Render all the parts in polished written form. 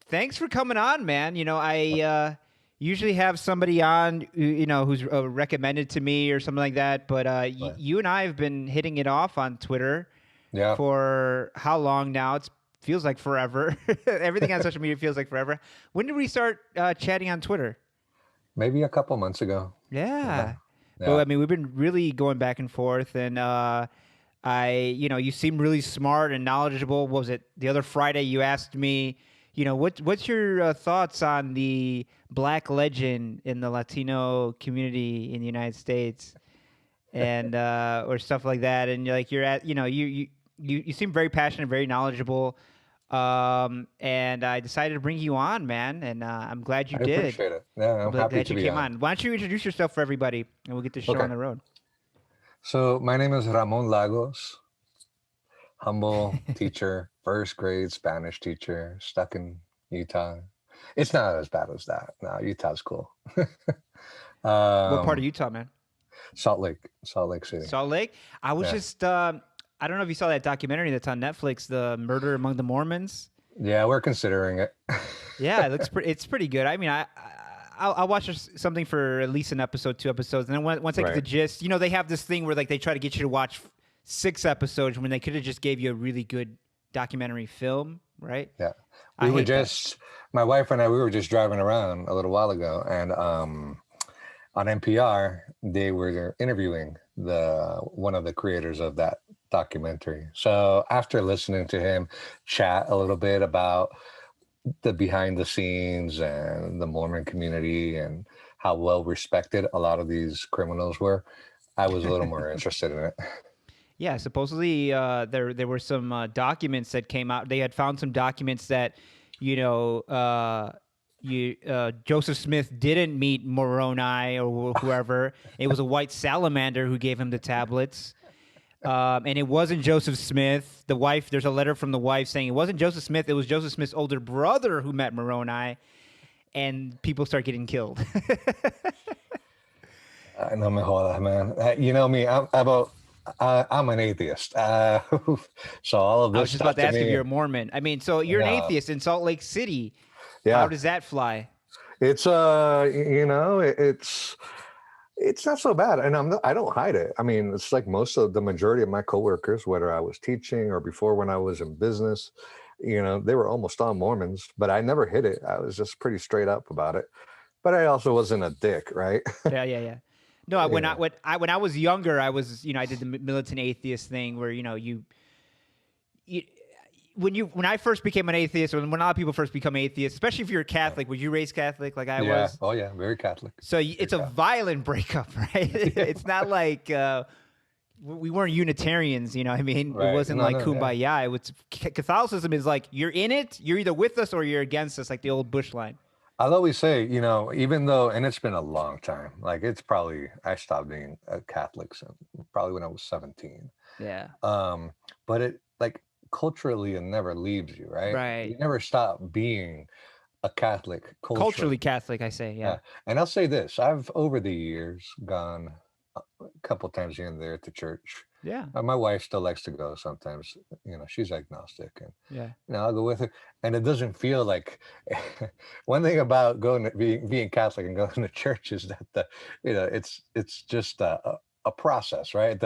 thanks for coming on, man. I usually have somebody on, who's recommended to me or something like that. But But you and I have been hitting it off on Twitter yeah, for how long now? It feels like forever. Everything on social media feels like forever. When did we start chatting on Twitter? maybe a couple months ago. Yeah, Yeah. But yeah. I mean, we've been really going back and forth, and you seem really smart and knowledgeable. What was it the other Friday? You asked me, what's your thoughts on the black legend in the Latino community in the United States, and or stuff like that. And you're at, you seem very passionate, very knowledgeable. And I decided to bring you on, man, and I'm glad you I did. appreciate it. Yeah, I'm I'm glad happy glad to you be came on. on. Why don't you introduce yourself for everybody, and we'll get this show Okay, on the road. so my name is Ramon Lagos, humble teacher, first grade Spanish teacher, stuck in Utah. It's not as bad as that. No, Utah's cool. What part of um, Utah, man? Salt Lake City. Salt Lake. I was Yeah, just. I don't know if you saw that documentary that's on Netflix, "The Murder Among the Mormons." yeah, we're considering it. Yeah, it looks pretty. It's pretty good. I mean, I'll watch something for at least an episode, 2 episodes, and then once I get the Right. gist, they have this thing where like they try to get you to watch 6 episodes when they could have just gave you a really good documentary film, right? Yeah. I We were hate that. just, my wife and I, we were just driving around a little while ago, and on NPR, they were interviewing the one of the creators of that documentary. So after listening to him chat a little bit about the behind the scenes and the Mormon community and how well respected a lot of these criminals were, I was a little more interested in it. Yeah, supposedly there were some documents that came out. They had found some documents that you know Joseph Smith didn't meet Moroni or whoever. It was a white salamander who gave him the tablets. And it wasn't Joseph Smith. The wife, there's a letter from the wife saying it wasn't Joseph Smith. It was Joseph Smith's older brother who met Moroni, and people start getting killed. No me jodas, man. You know me, I'm an atheist. So all of I was this just about stuff to to ask if me, you're a Mormon. I mean, so you're an yeah, atheist in Salt Lake City. How yeah. does that fly? It's it's not so bad, and I don't hide it. I mean, it's like most of the majority of my coworkers, whether I was teaching or before when I was in business, they were almost all Mormons, but I never hid it. I was just pretty straight up about it. But I also wasn't a dick, right? Yeah, yeah, yeah. No, you know, when I was younger, I was I did the militant atheist thing where you when I first became an atheist, or when a lot of people first become atheists, especially if you're a Catholic, were you raised Catholic like I yeah. was? Oh yeah, very Catholic. So Very it's a Catholic. violent breakup, right? Yeah. It's not like we weren't Unitarians, you know what I mean? It Right. wasn't No, like no, yeah. kumbaya. It was Catholicism is like you're in it, you're either with us or you're against us, like the old Bush line. I'll always say, even though, and it's been a long time, like it's probably, I stopped being a Catholic probably when I was 17. Yeah. Um, but it like culturally, it never leaves you, right? Right. You never stop being a Catholic culturally. Culturally Catholic, I say, yeah. Yeah. And I'll say this, I've over the years gone a couple times here and there to church. Yeah. My wife still likes to go sometimes. She's agnostic, and Yeah. I'll go with her. And it doesn't feel like one thing about going to being Catholic and going to church is that it's just a process, right?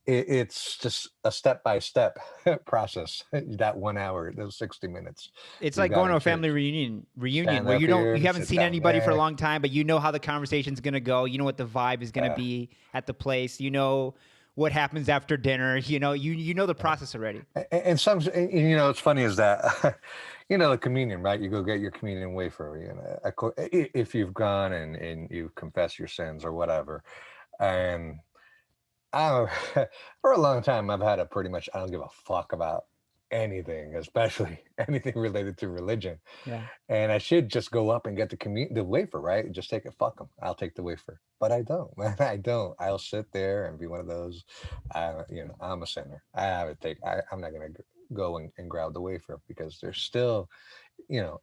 It's just a step by step process. That 1 hour, those 60 minutes, It's you like got going to in a family church. reunion Stand where up you here, haven't sit seen down anybody for a there. long time, but you know how the conversation's gonna go. You know what the vibe is gonna Yeah. be at the place. You know what happens after dinner. You know the Yeah. process already. And some, it's funny is that, the communion, right? You go get your communion wafer, if you've gone and you've confessed your sins or whatever. And I, for a long time, I've had a pretty much, I don't give a fuck about anything, especially anything related to religion. Yeah. And I should just go up and get the wafer, right? Just take it. Fuck them. I'll take the wafer. But I don't, man. I don't. I'll sit there and be one of those. I'm a sinner. I have to take. I'm not gonna go and grab the wafer because there's still,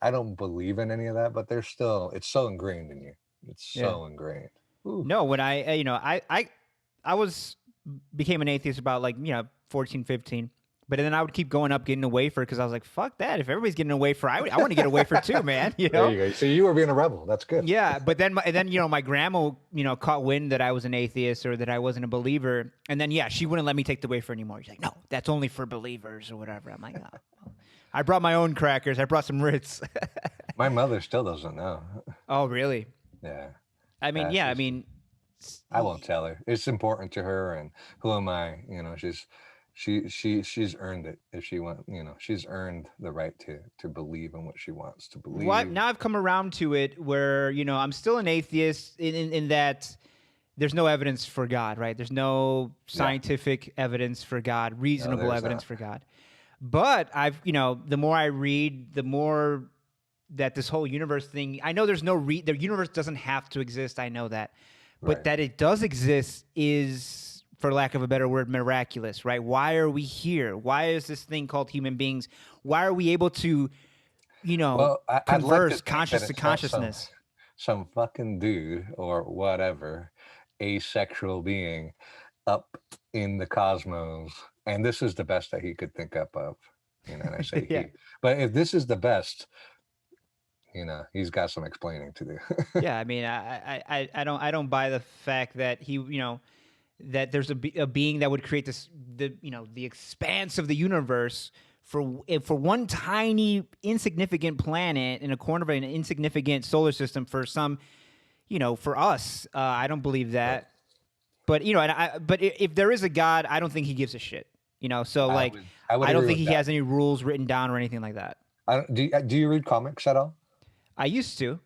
I don't believe in any of that. But there's still. It's so ingrained in you. It's Yeah. so ingrained. Ooh. No, when I was became an atheist about like 14, 15. But then I would keep going up getting a wafer because I was like, fuck that. If everybody's getting a wafer, I want to get a wafer too, man. You know? There you go. So you were being a rebel. That's good. Yeah, but then my grandma caught wind that I was an atheist or that I wasn't a believer, and then she wouldn't let me take the wafer anymore. She's like, no, that's only for believers or whatever. I'm like, oh. Well. I brought my own crackers. I brought some Ritz. My mother still doesn't know. Oh, really? Yeah. I mean, I won't tell her. It's important to her, and who am I? She's earned it. If she she's earned the right to believe in what she wants to believe. Now I've come around to it where I'm still an atheist in that there's no evidence for God, right? There's no scientific evidence for God, reasonable evidence for God. But the more I read, the more that this whole universe thing, I know there's the universe doesn't have to exist. I know that. But that it does exist is, for lack of a better word, miraculous, right? Why are we here? Why is this thing called human beings? Why are we able to, converse conscious to consciousness? Some fucking dude or whatever, asexual being up in the cosmos. And this is the best that he could think up of. And I say he. But if this is the best, he's got some explaining to do. Yeah, I mean, I don't buy the fact that he, that there's a being that would create the expanse of the universe for one tiny insignificant planet in a corner of an insignificant solar system for some, for us. I don't believe that. But but if there is a God, I don't think he gives a shit. So I don't think he has any rules written down or anything like that. Do you read comics at all? I used to.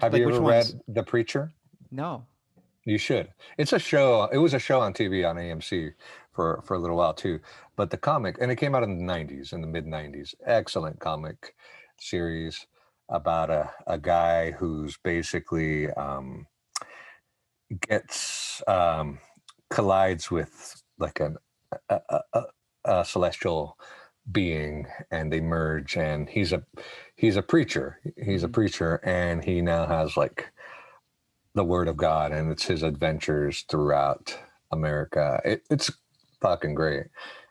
Have you ever read The Preacher? No. You should. It's a show. It was a show on TV on AMC for a little while too. But the comic, and it came out in the 90s, in the mid 90s. Excellent comic series about a guy who's basically collides with like a celestial being, and they merge, and he's a preacher. He's a preacher, and he now has like the word of God, and it's his adventures throughout America. It's fucking great.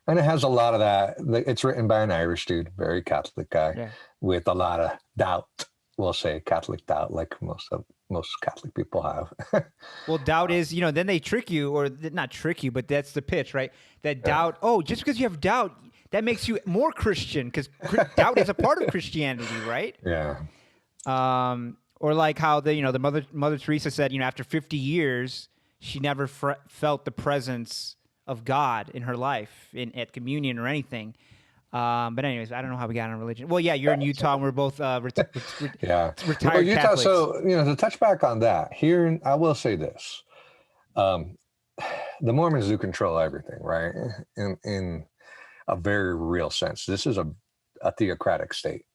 And it has a lot of that. It's written by an Irish dude, very Catholic guy, with a lot of doubt. We'll say Catholic doubt, like most Catholic people have. Well, doubt is, then they trick you, or not trick you, but that's the pitch, right? That doubt, just because you have doubt, that makes you more Christian, because doubt is a part of Christianity, right? Yeah. Or like how the Mother Teresa said, after 50 years, she never felt the presence of God in her life, at communion or anything. But anyways, I don't know how we got on religion. Well, yeah, you're in Utah, and we're both retired Utah, Catholics. So, to touch back on that, here, I will say this. The Mormons do control everything, right? In a very real sense. This is a theocratic state.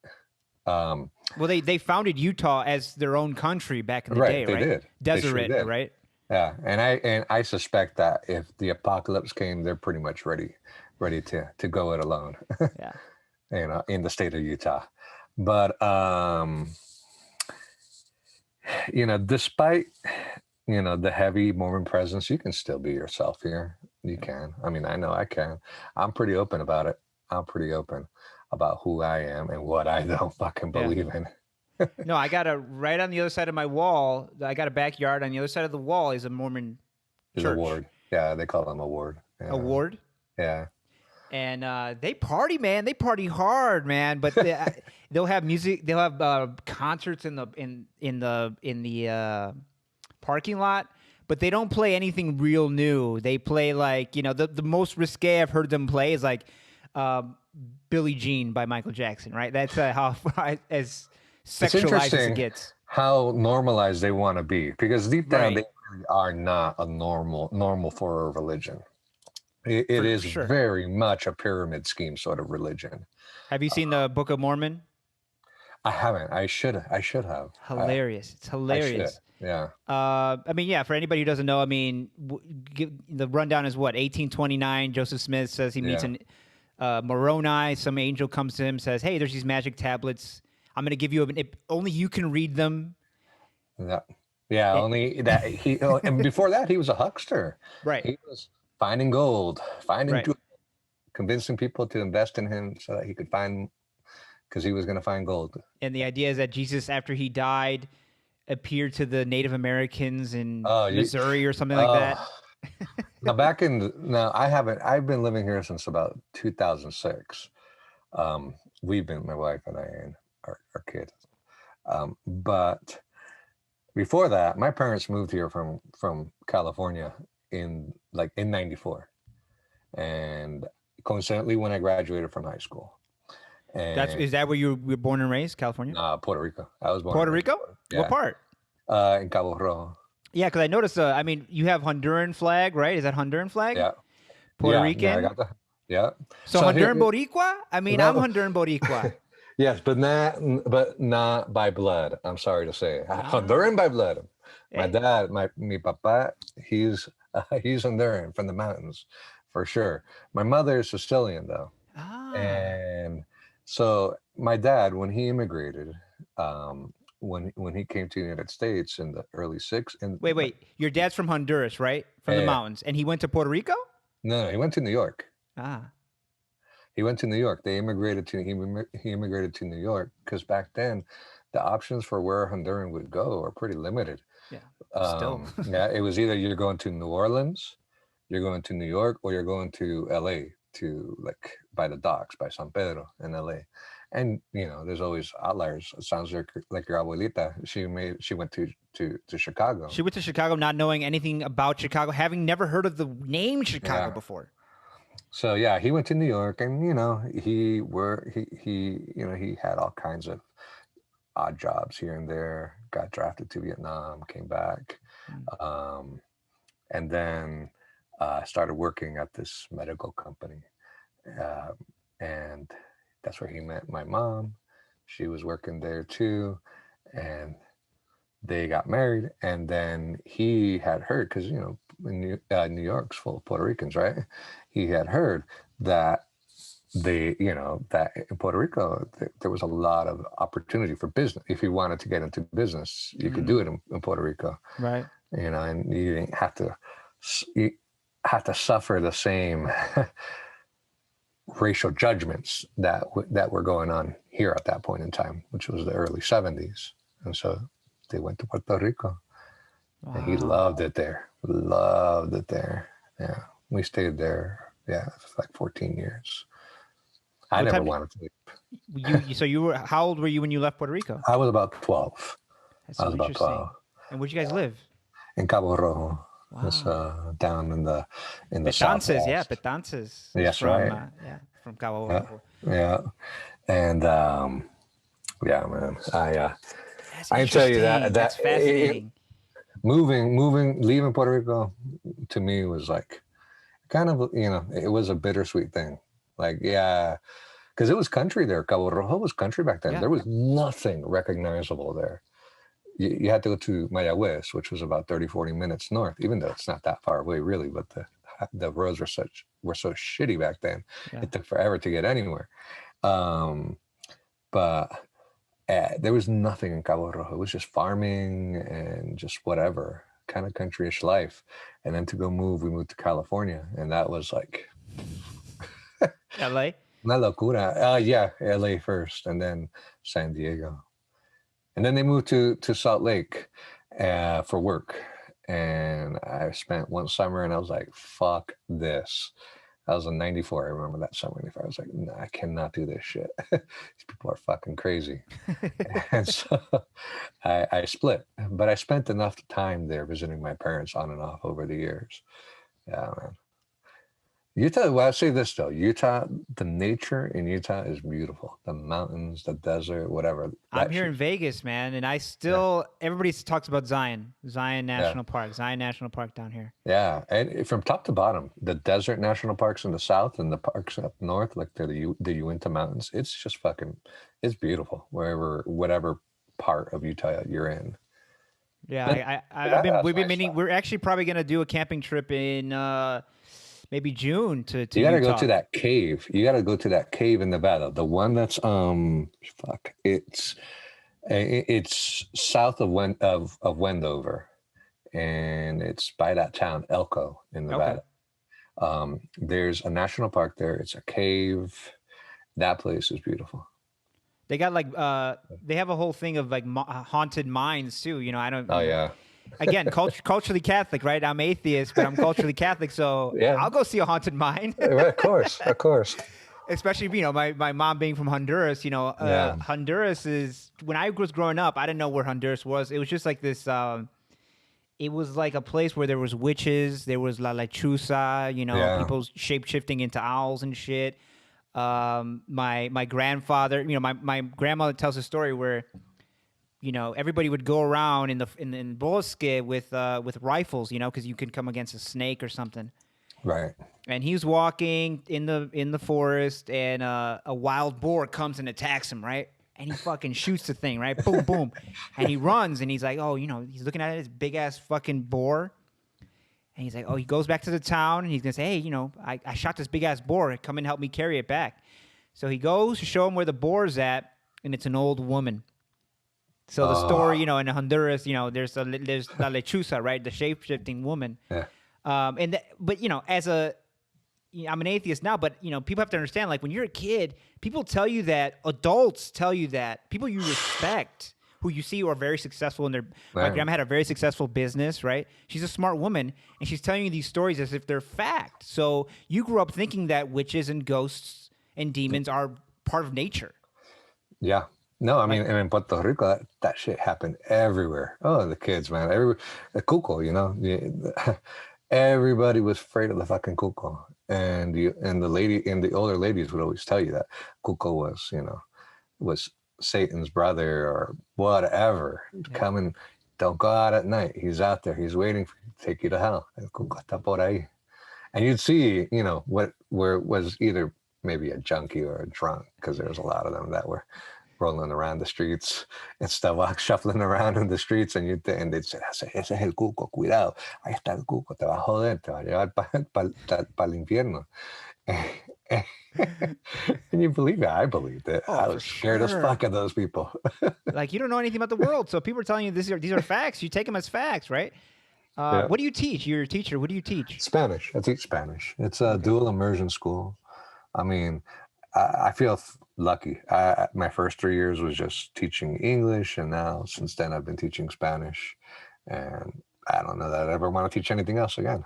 Well, they founded Utah as their own country back in the day, right? They did. Deseret, sure did. Right? Yeah, and I suspect that if the apocalypse came, they're pretty much ready to go it alone. Yeah. In the state of Utah. But despite the heavy Mormon presence, you can still be yourself here. You can. I mean, I know I can. I'm pretty open about it. I'm pretty open about who I am and what I don't fucking believe in. No, I got right on the other side of my wall. I got a backyard. On the other side of the wall is a Mormon church. A ward. Yeah, they call them a ward. Yeah. A ward? Yeah. And they party, man. They party hard, man. But they'll have music. They'll have concerts in the parking lot. But they don't play anything real new. They play like the most risque I've heard them play is like Billie Jean by Michael Jackson, right? That's how as sexualized as it gets. How normalized they want to be, because deep down they really are not a normal for a religion. It is very much a pyramid scheme sort of religion. Have you seen the Book of Mormon? I haven't. I should have. Hilarious. It's hilarious. Yeah. I mean, yeah, for anybody who doesn't know, I mean, the rundown is what? 1829, Joseph Smith says he meets an Moroni. Some angel comes to him, says, hey, there's these magic tablets. I'm going to give you only you can read them. Yeah, only that he, and before that, he was a huckster. Right. He was finding gold, finding jewels, convincing people to invest in him so that he could find, because he was going to find gold. And the idea is that Jesus, after he died, appeared to the Native Americans in Missouri or something like that. Now I've been living here since about 2006. We've been, my wife and I, and our kid. But before that, my parents moved here from California in 94. And coincidentally when I graduated from high school. And Is that where you were born and raised, California? Puerto Rico. I was born Puerto Rico? Yeah. What part? In Cabo Rojo. Yeah, because I noticed, you have Honduran flag, right? Is that Honduran flag? Yeah. Puerto Rican? Yeah, I got that. Yeah. So Honduran Boricua? I'm Honduran Boricua. Yes, but not by blood. I'm sorry to say. Honduran by blood. My dad, mi papa, he's Honduran from the mountains, for sure. My mother is Sicilian, though. And so my dad, when he immigrated, when he came to the United States in the early '60s. Wait. Your dad's from Honduras, right? From the mountains. And he went to Puerto Rico? No, he went to New York. Ah. He went to New York. He immigrated to New York because back then the options for where Honduran would go are pretty limited. Yeah. Still. Yeah, it was either you're going to New Orleans, you're going to New York, or you're going to LA to by the docks, by San Pedro in LA. And there's always outliers. It sounds like your abuelita. She went to Chicago. She went to Chicago not knowing anything about Chicago, having never heard of the name Chicago before. So yeah, he went to New York, and he had all kinds of odd jobs here and there. Got drafted to Vietnam, came back, and then started working at this medical company, and that's where he met my mom. She was working there too, and they got married. And then he had heard, because New York's full of Puerto Ricans, right? He had heard that that in Puerto Rico there was a lot of opportunity for business. If you wanted to get into business, you could do it in Puerto Rico, right? And you didn't have to suffer the same racial judgments that were going on here at that point in time, which was the early '70s. And so they went to Puerto Rico. Wow. And he loved it there. Yeah, we stayed there. Yeah, for 14 years. I never wanted to leave. So you were, how old were you when you left Puerto Rico? I was about 12. I was about 12. And where'd you guys live? In Cabo Rojo. Wow. It's down in the Betances, yeah, Betances. Yes, right. From Cabo Rojo. Yeah. And yeah, man. I can tell you that's fascinating. Leaving Puerto Rico to me was kind of, it was a bittersweet thing. Because it was country there. Cabo Rojo was country back then. Yeah. There was nothing recognizable there. You had to go to Mayagüez, which was about 30, 40 minutes north, even though it's not that far away, really. But the roads were so shitty back then. Yeah. It took forever to get anywhere. But there was nothing in Cabo Rojo. It was just farming and just whatever kind of countryish life. And then we moved to California, and that was LA? Una locura. Yeah, LA first, and then San Diego. And then they moved to Salt Lake for work. And I spent one summer, and I was like, fuck this. I was in 94. I remember that summer. 94. I was like, no, I cannot do this shit. These people are fucking crazy. And so I split. But I spent enough time there visiting my parents on and off over the years. Yeah, man. Utah, well, I'll say this though. Utah, the nature in Utah is beautiful. The mountains, the desert, whatever. I'm here in Vegas, man, and everybody talks about Zion National Park down here. Yeah, and from top to bottom, the desert national parks in the south and the parks up north, like the Uinta Mountains, it's just it's beautiful whatever part of Utah you're in. Yeah, we've been meaning. We're actually probably going to do a camping trip in maybe June to you gotta Utah. Go to that cave. You gotta go to that cave in Nevada. The one that's it's south of Wendover, and it's by that town Elko in Nevada. There's a national park there. It's a cave. That place is beautiful. They got like they have a whole thing of like haunted mines too. I don't. Oh yeah, Again, culturally Catholic, right? I'm atheist, but I'm culturally Catholic, so yeah. I'll go see a haunted mine. Of course, of course. Especially, my mom being from Honduras. Yeah, Honduras is, when I was growing up, I didn't know where Honduras was. It was just like this. It was like a place where there was witches, there was La Lechuza, yeah. people shape shifting into owls and shit. My grandfather, my grandmother tells a story where everybody would go around in bosque with rifles, because you could come against a snake or something. Right. And he was walking in the forest, and a wild boar comes and attacks him, right? And he fucking shoots the thing, right? Boom, boom. And he runs, and he's like, oh, he's looking at his big ass fucking boar. And he's like, oh, he goes back to the town, and he's gonna say, hey, I shot this big ass boar. Come and help me carry it back. So he goes to show him where the boar's at, and it's an old woman. So the story, in Honduras, there's La Lechuza, right? The shape-shifting woman. Yeah. But as I'm an atheist now, but people have to understand, like, when you're a kid, adults tell you that, people you respect, who you see are very successful in their. My grandma had a very successful business, right? She's a smart woman, and she's telling you these stories as if they're fact. So you grew up thinking that witches and ghosts and demons are part of nature. Yeah. No, I mean, and in Puerto Rico, that shit happened everywhere. Oh, the kids, man. The cuco, everybody was afraid of the fucking cuco. And the older ladies would always tell you that cuco was Satan's brother or whatever. Yeah. Come and don't go out at night. He's out there. He's waiting for you to take you to hell. El cuco está por ahí. And you'd see, where it was either maybe a junkie or a drunk, because there was a lot of them that were rolling around the streets and stuff, shuffling around in the streets, and they'd say, ese es el cuco, cuidado, ahí está el cuco, te va a joder, te va a llevar para el infierno. And you believe it? I believed it. I was scared as fuck of those people. Like, you don't know anything about the world, so people are telling you these are facts. You take them as facts, right? Yeah. What do you teach? You're a teacher. What do you teach? Spanish. I teach Spanish. It's a dual immersion school. I mean, I feel lucky. My first 3 years was just teaching English, and now since then I've been teaching Spanish, and I don't know that I ever want to teach anything else again.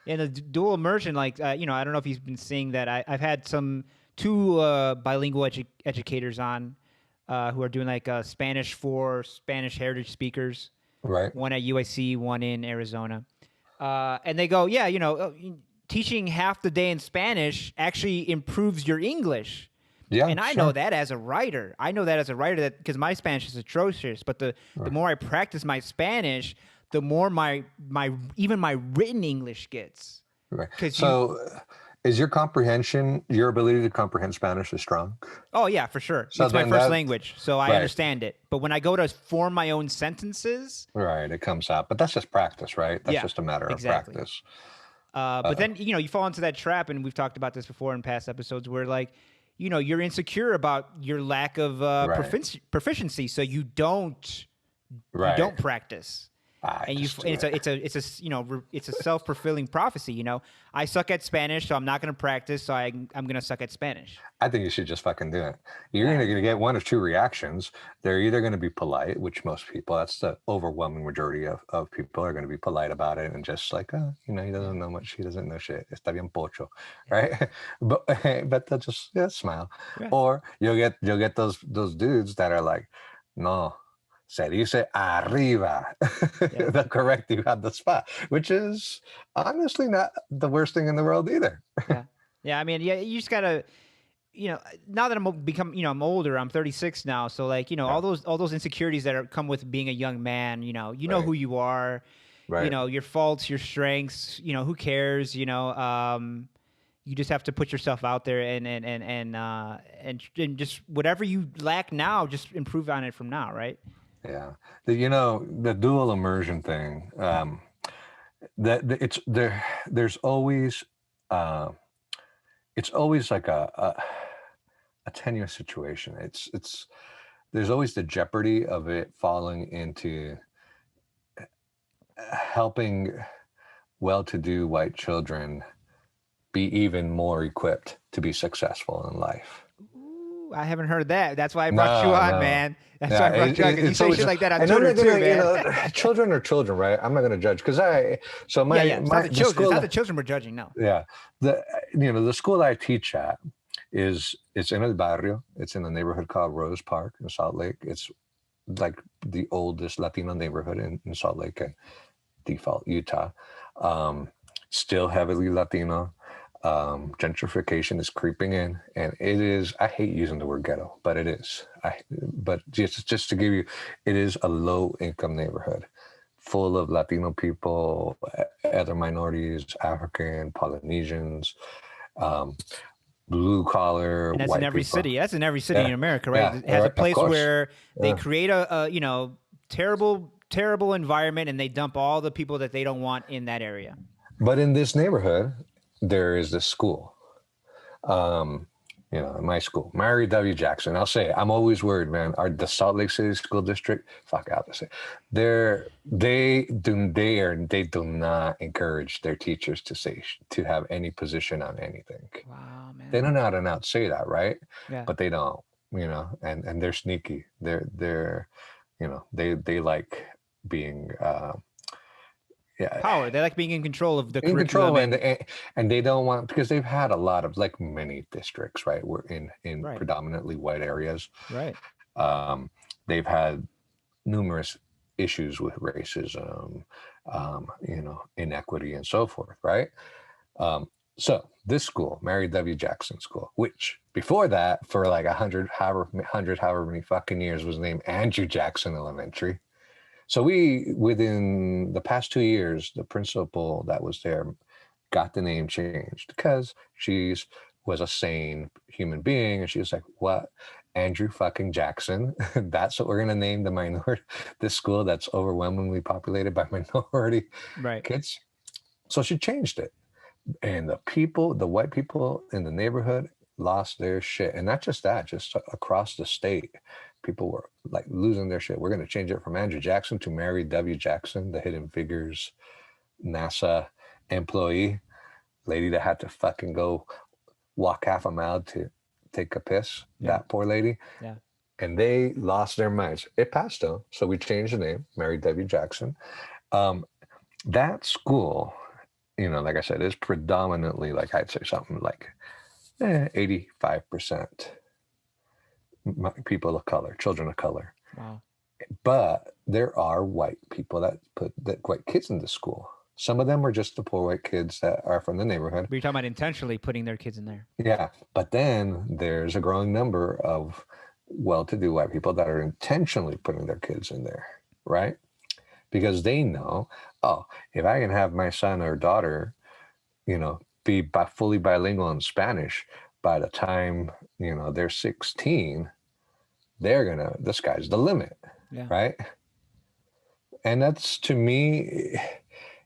And the dual immersion, like, I don't know if you've been seeing that. I've had two bilingual educators on who are doing like Spanish for Spanish heritage speakers. Right. One at UIC, one in Arizona. And they go, yeah, teaching half the day in Spanish actually improves your English. Yeah, and I know that as a writer. That because my Spanish is atrocious, but the more I practice my Spanish, the more my written English gets. Right. So is your ability to comprehend Spanish is strong? Oh yeah, for sure. So it's my first language, so I understand it. But when I go to form my own sentences, right, it comes out. But that's just practice, right? That's just a matter of practice. But then you fall into that trap, and we've talked about this before in past episodes, where like, you're insecure about your lack of proficiency, so you don't practice. And it's a self-fulfilling prophecy. I suck at Spanish, so I'm not going to practice, so I'm going to suck at Spanish. I think you should just fucking do it. You're going to get one of two reactions. They're either going to be polite, which most people, that's the overwhelming majority of people, are going to be polite about it and just like, he doesn't know much, he doesn't know shit. Está bien pocho, right? but they'll just smile. Yeah. Or you'll get those dudes that are like, no. Se dice arriba. They'll correct you on the spot, which is honestly not the worst thing in the world either. Yeah. I mean, you just gotta, now that I'm older, I'm 36 now. So like, all those insecurities that come with being a young man, you know who you are, your faults, your strengths, who cares, you just have to put yourself out there and just whatever you lack now, just improve on it from now. Right. Yeah, the dual immersion thing. It's there. There's always, it's always like a tenuous situation. There's always the jeopardy of it falling into helping well-to-do white children be even more equipped to be successful in life. Ooh, I haven't heard that. That's why I brought you No, on, no. man. That's why I brought you on, because you It's say always, shit like that on and I'm Twitter not gonna, too, man. children are children, right? I'm not gonna judge because so Yeah, yeah. It's not the the children. school, It's not the children we're judging. No. yeah, the school I teach at it's in El Barrio. It's in a neighborhood called Rose Park in Salt Lake. It's like the oldest Latino neighborhood in Salt Lake and default Utah. Still heavily Latino. Gentrification is creeping in, and it is. I hate using the word ghetto, but it is. But just to give you, it is a low income neighborhood, full of Latino people, other minorities, African, Polynesians, blue collar, And that's in white every people. city. That's in every city in America, right? Yeah, It has a of place course. where they Yeah. create a terrible environment, and they dump all the people that they don't want in that area. But in this neighborhood, there is this school. In my school, Mary W. Jackson. I'll say it, I'm always worried, man. The Salt Lake City School District, fuck out to say, they do not encourage their teachers to have any position on anything. Wow, man. They don't know how to not say that, right? Yeah. But they don't, and they're sneaky. They're they like being Power. They like being in control of the in curriculum. control, and they don't want, because they've had a lot of, like many districts, right? We're in Right. predominantly white areas. Right. They've had numerous issues with racism, inequity and so forth, right? So this school, Mary W. Jackson School, which before that, for like 100 however many fucking years, was named Andrew Jackson Elementary. So within the past 2 years, the principal that was there got the name changed because she was a sane human being. And she was like, what? Andrew fucking Jackson. That's what we're going to name this school that's overwhelmingly populated by minority kids. So she changed it. And the white people in the neighborhood lost their shit. And not just that, just across the state. People were like losing their shit. We're going to change it from Andrew Jackson to Mary W. Jackson, the Hidden Figures NASA employee, lady that had to fucking go walk half a mile to take a piss. Yeah. That poor lady. Yeah. And they lost their minds. It passed though. So we changed the name, Mary W. Jackson. That school, like I said, is predominantly, like I'd say something like 85%. People of color, children of color. Wow. But there are white people that put white kids into school. Some of them are just the poor white kids that are from the neighborhood. But you're talking about intentionally putting their kids in there. Yeah. But then there's a growing number of well-to-do white people that are intentionally putting their kids in there, right? Because they know, if I can have my son or daughter, be fully bilingual in Spanish, by the time, they're 16, the sky's the limit, right? And that's, to me,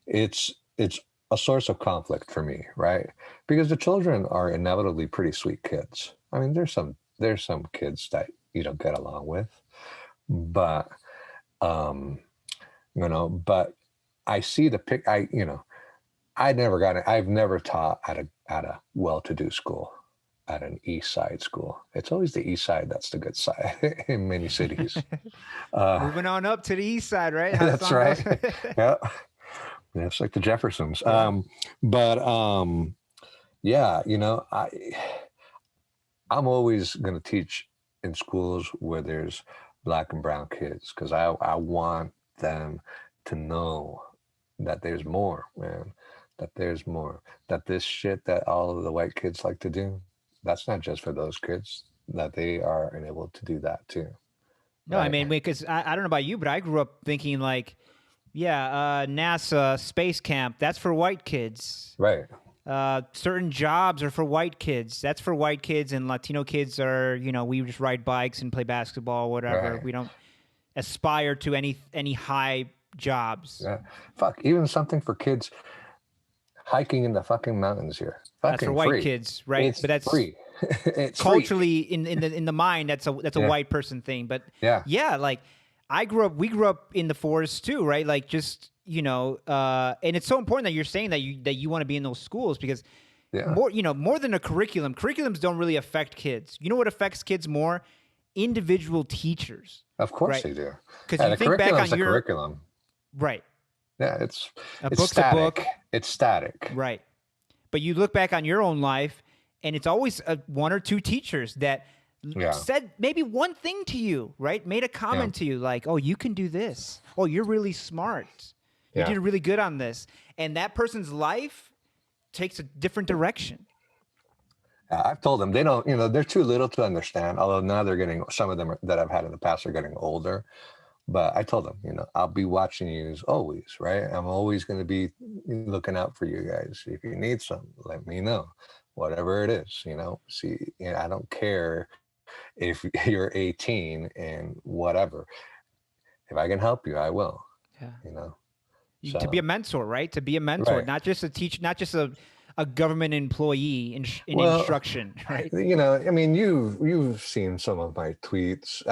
it's a source of conflict for me, right? Because the children are inevitably pretty sweet kids. I mean, there's some kids that you don't get along with, but, but I see I've never taught at a well-to-do school, at an East Side school. It's always the East Side that's the good side in many cities. Moving on up to the East Side, right? That's right. Yeah, it's like the Jeffersons. I'm always going to teach in schools where there's Black and brown kids, because I want them to know that there's more, man. That there's more. That this shit that all of the white kids like to do, that's not just for those kids, that they are enabled to do that too. No, right? I mean, because I don't know about you, but I grew up thinking like, NASA space camp, that's for white kids. Right. Certain jobs are for white kids. That's for white kids, and Latino kids are, we just ride bikes and play basketball, whatever. Right. We don't aspire to any high jobs. Yeah. Fuck, even something for kids hiking in the fucking mountains here. That's for white free. Kids, right? It's but that's free. It's culturally free. in the mind. That's a white person thing. But like we grew up in the forest too, right? Like just and it's so important that you're saying that you want to be in those schools, because Yeah. More, more than a curriculum. Curriculums don't really affect kids. You know what affects kids more? Individual teachers, Of course right? they do. Because Yeah, you the think back curriculum's on the your curriculum. right. Yeah, A it's book's a static. book, It's static. right? But you look back on your own life, and it's always one or two teachers that Yeah. said maybe one thing to you, right? Made a comment to you like, "Oh, you can do this. Oh, you're really smart. You Yeah. did really good on this." And that person's life takes a different direction. I've told them they don't, they're too little to understand. Although now they're getting, some of them that I've had in the past are getting older. But I told them, I'll be watching you as always, right? I'm always going to be looking out for you guys. If you need some, let me know. Whatever it is, See, I don't care if you're 18 and whatever. If I can help you, I will. Yeah. To be a So mentor, right? To be a mentor, right. not just a teacher, not just a government employee in Well, instruction, right? I mean, you've seen some of my tweets.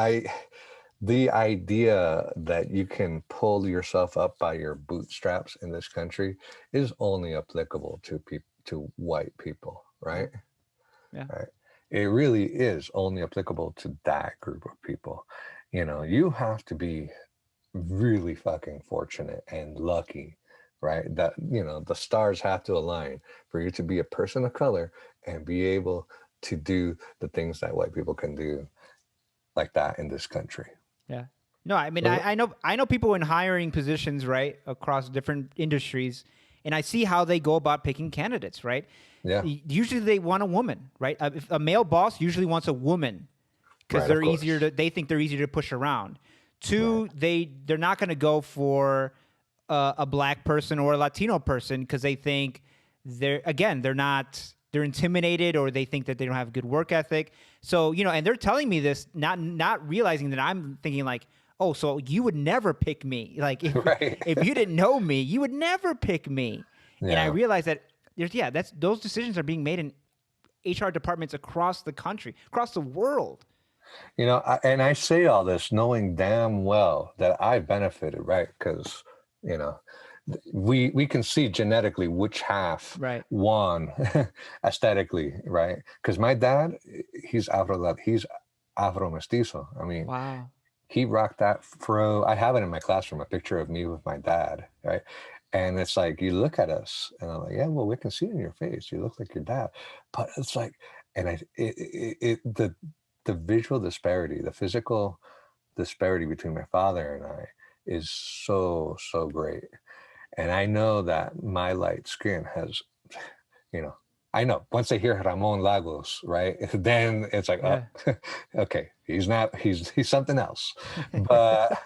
The idea that you can pull yourself up by your bootstraps in this country is only applicable to white people, right? Yeah. Right. It really is only applicable to that group of people. You have to be really fucking fortunate and lucky, right? That, the stars have to align for you to be a person of color and be able to do the things that white people can do like that in this country. Yeah. No, I mean, So, I know people in hiring positions, right, across different industries, and I see how they go about picking candidates, right? yeah, Usually they want a woman, right? If a male boss usually wants a woman because right, of course. they think they're easier to push around. Right. Two, they're not going to go for a black person or a Latino person because they think they're intimidated or they think that they don't have good work ethic. So, and they're telling me this, not realizing that I'm thinking like, oh, so you would never pick me. Like Right. if you didn't know me, you would never pick me. And I Yeah. realized that those decisions are being made in HR departments across the country, across the world. And I say all this knowing damn well that I benefited, right? Because, you know, we can see genetically which half Right. won aesthetically, right? Because my dad, he's Afro mestizo. I mean, Wow. he rocked that fro. I have it in my classroom, a picture of me with my dad, right? And it's like, you look at us and I'm like, yeah, well, we can see it in your face. You look like your dad. But it's like, and the visual disparity, the physical disparity between my father and I is so, so great. And I know that my light skin has, you know, I know once they hear Ramon Lagos, right? Then it's like, Yeah. oh, okay, he's something else. But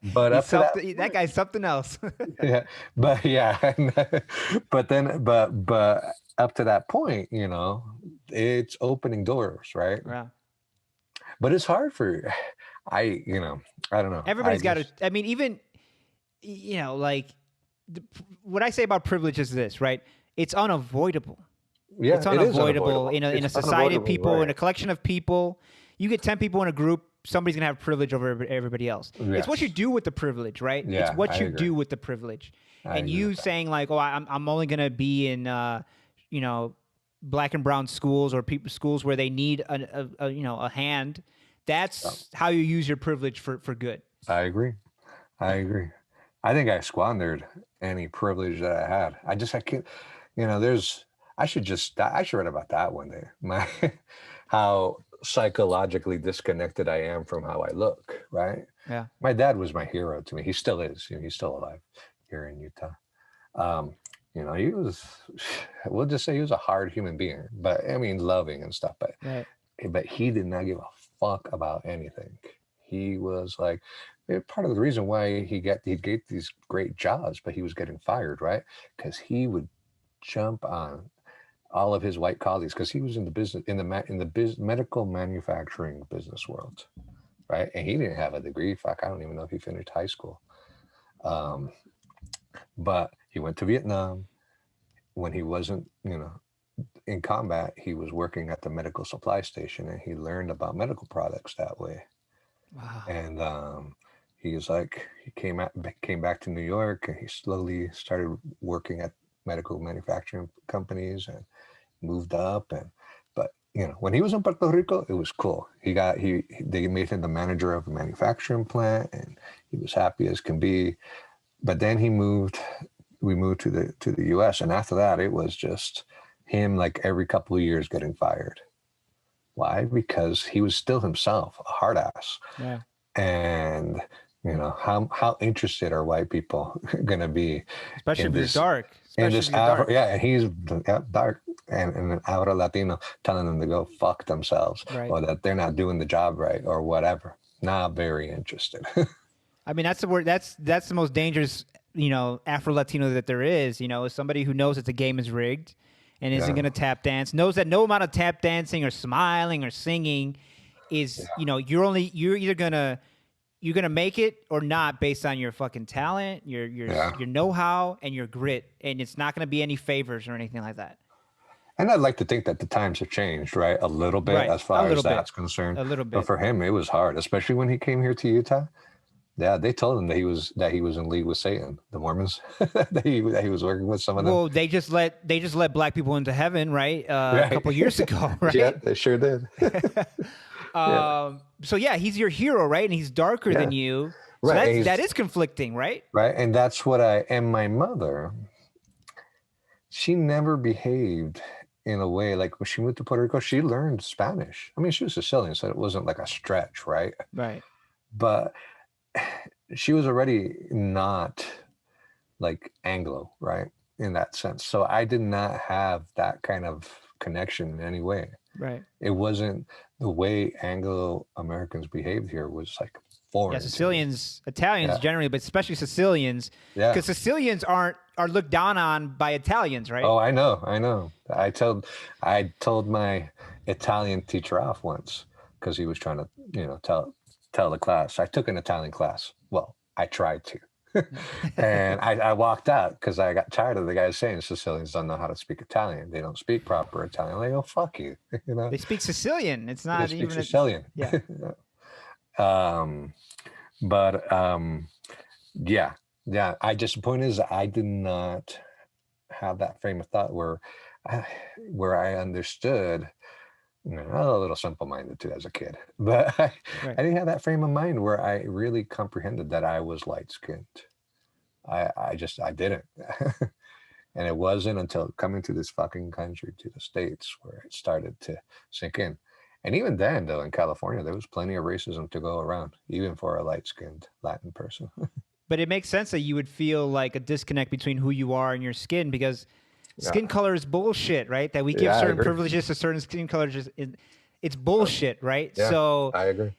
He's up to that something. That point, guy's something else. yeah, but yeah, but up to that point, it's opening doors, right? Yeah. But it's hard for, I don't know. I Everybody's got to. just, I mean, even like what I say about privilege is this, right? It's unavoidable. yeah, It's it is unavoidable unavoidable. in It's a society of unavoidable, people, in right? a collection of people. You get 10 people in a group, somebody's gonna have privilege over everybody else. It's what you Yes. do with the privilege, right? It's Yeah, I what you agree. do with the privilege. I And agree you with that. saying like, oh, I'm only gonna be in you know black and brown schools or schools where they need a hand. Oh, That's how you use your privilege for good. I agree. I agree. I think I squandered any privilege that I had. I can't, there's, I should write about that one day. How psychologically disconnected I am from how I look, right? Yeah. My dad was my hero to me. He still is. He's still alive here in Utah. Um, he was, we'll just say he was a hard human being, but I mean, loving and stuff. Right. But he did not give a fuck about anything. He was like, part of the reason why he get these great jobs, but he was getting fired, right? Because he would jump on all of his white colleagues because he was in the business medical manufacturing business world, right? And he didn't have a degree. Fuck, I don't even know if he finished high school. Um, but he went to Vietnam when he wasn't, in combat. He was working at the medical supply station, and he learned about medical products that way. Wow. And he came back to New York, and he slowly started working at medical manufacturing companies, and moved up, and but when he was in Puerto Rico, it was cool. They made him the manager of a manufacturing plant, and he was happy as can be. But then we moved to the US, and after that it was just him like every couple of years getting fired. Why? Because he was still himself, a hard ass. Yeah. And how interested are white people going to be, Especially in if you're this, dark. in Especially this if you're dark. and he's dark, and an Afro-Latino telling them to go fuck themselves, Right. or that they're not doing the job right, or whatever. Not very interested. I mean, that's the word. That's the most dangerous, Afro-Latino that there is. Is somebody who knows that the game is rigged and isn't going to tap dance, knows that no amount of tap dancing or smiling or singing is, you're either you're gonna make it or not based on your fucking talent, your know-how, and your grit, and it's not gonna be any favors or anything like that. And I'd like to think that the times have changed, right? A little bit, Right. as far as that's bit. concerned. A little bit. But for him, it was hard, especially when he came here to Utah. Yeah, they told him that he was in league with Satan, the Mormons, that he was working with some of them. Well, they just let black people into heaven, right? A couple years ago, right? Yeah, they sure did. So yeah, he's your hero, right? And he's darker than you. So Right. that is conflicting, right? Right, and that's what and my mother, she never behaved in a way like when she moved to Puerto Rico. She learned Spanish. I mean, she was Sicilian, so it wasn't like a stretch, right? Right. But she was already not like Anglo, right? In that sense. So I did not have that kind of connection in any way. Right. It wasn't the way Anglo Americans behaved here was like foreign. Yeah, Sicilians, Italians generally, but especially Sicilians. Yeah. Because Sicilians are looked down on by Italians, right? Oh, I know. I told my Italian teacher off once because he was trying to, tell the class. I took an Italian class. Well, I tried to. And I walked out because I got tired of the guys saying Sicilians don't know how to speak Italian. They don't speak proper Italian. I'm like, oh, fuck you. They speak Sicilian. It's not they even speak Sicilian. Yeah. Yeah. The point is, I did not have that frame of thought where I understood. I was a little simple-minded too as a kid, but I didn't have that frame of mind where I really comprehended that I was light-skinned. I didn't. And it wasn't until coming to this fucking country, to the States, where it started to sink in. And even then, though, in California, there was plenty of racism to go around, even for a light-skinned Latin person. But it makes sense that you would feel like a disconnect between who you are and your skin, because skin color is bullshit, right? That we give certain privileges to certain skin colors. It's bullshit, right? Yeah, so I agree.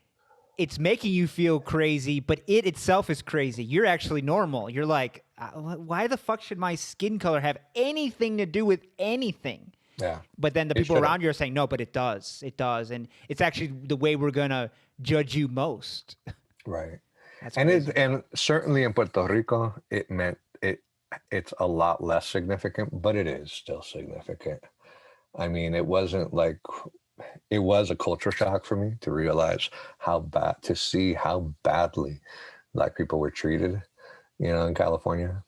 It's making you feel crazy, but it itself is crazy. You're actually normal. You're like, why the fuck should my skin color have anything to do with anything? Yeah. But then the people around you are saying, no, but it does. It does. And it's actually the way we're going to judge you most. Right. That's and certainly in Puerto Rico, it meant it's a lot less significant, but it is still significant. I mean, it wasn't like, it was a culture shock for me to realize to see how badly Black people were treated, in California,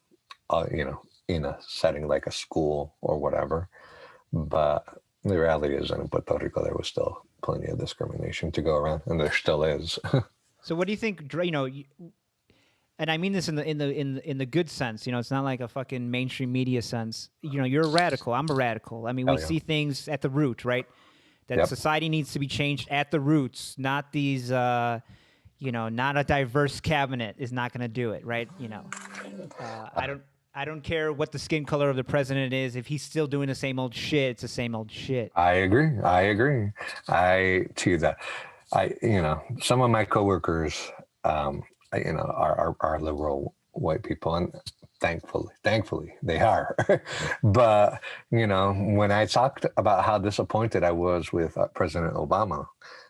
in a setting like a school or whatever. But the reality is that in Puerto Rico, there was still plenty of discrimination to go around, and there still is. So what do you think, and I mean this in the good sense, it's not like a fucking mainstream media sense. You're a radical. I'm a radical. I mean, we see things at the root, right? That society needs to be changed at the roots, not these, not a diverse cabinet is not going to do it, right? I don't care what the skin color of the president is. If he's still doing the same old shit, it's the same old shit. I agree. To that. Some of my coworkers, are liberal white people, and thankfully they are. But when I talked about how disappointed I was with President Obama,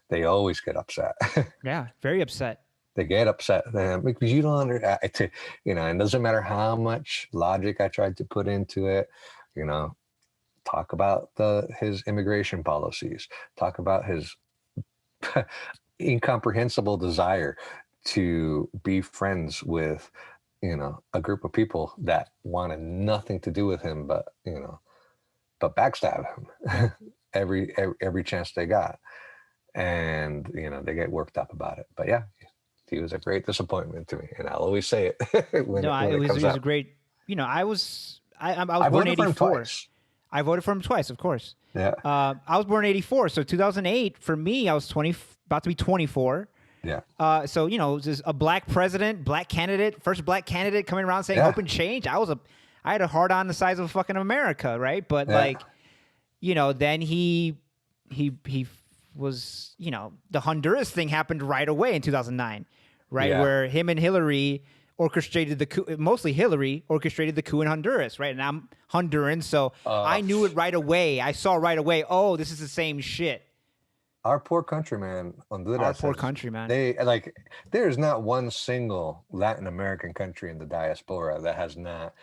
they always get upset. Yeah, very upset. They get upset because you don't understand. It doesn't matter how much logic I tried to put into it. Talk about his immigration policies. Talk about his incomprehensible desire to be friends with a group of people that wanted nothing to do with him but but backstab him Yeah. every chance they got, and they get worked up about it. But yeah, he was a great disappointment to me, and I'll always say it when No, it it comes was a up. great. I was I born in voted for him '84. twice. I voted for him twice, of course. Yeah, I was born in '84, so 2008 for me, I was 20, about to be 24. yeah, So it was just a black president, black candidate, first black candidate coming around saying yeah, hope and change. I had a heart on the size of fucking America, right? But yeah, then he was, the Honduras thing happened right away in 2009, right? yeah. Where him and Hillary orchestrated the coup, mostly Hillary orchestrated the coup in Honduras, right? And I'm Honduran, so I knew it right away. I saw right away, oh, this is the same shit. Our poor country, man. Our Honduras poor country, man. There's not one single Latin American country in the diaspora that has not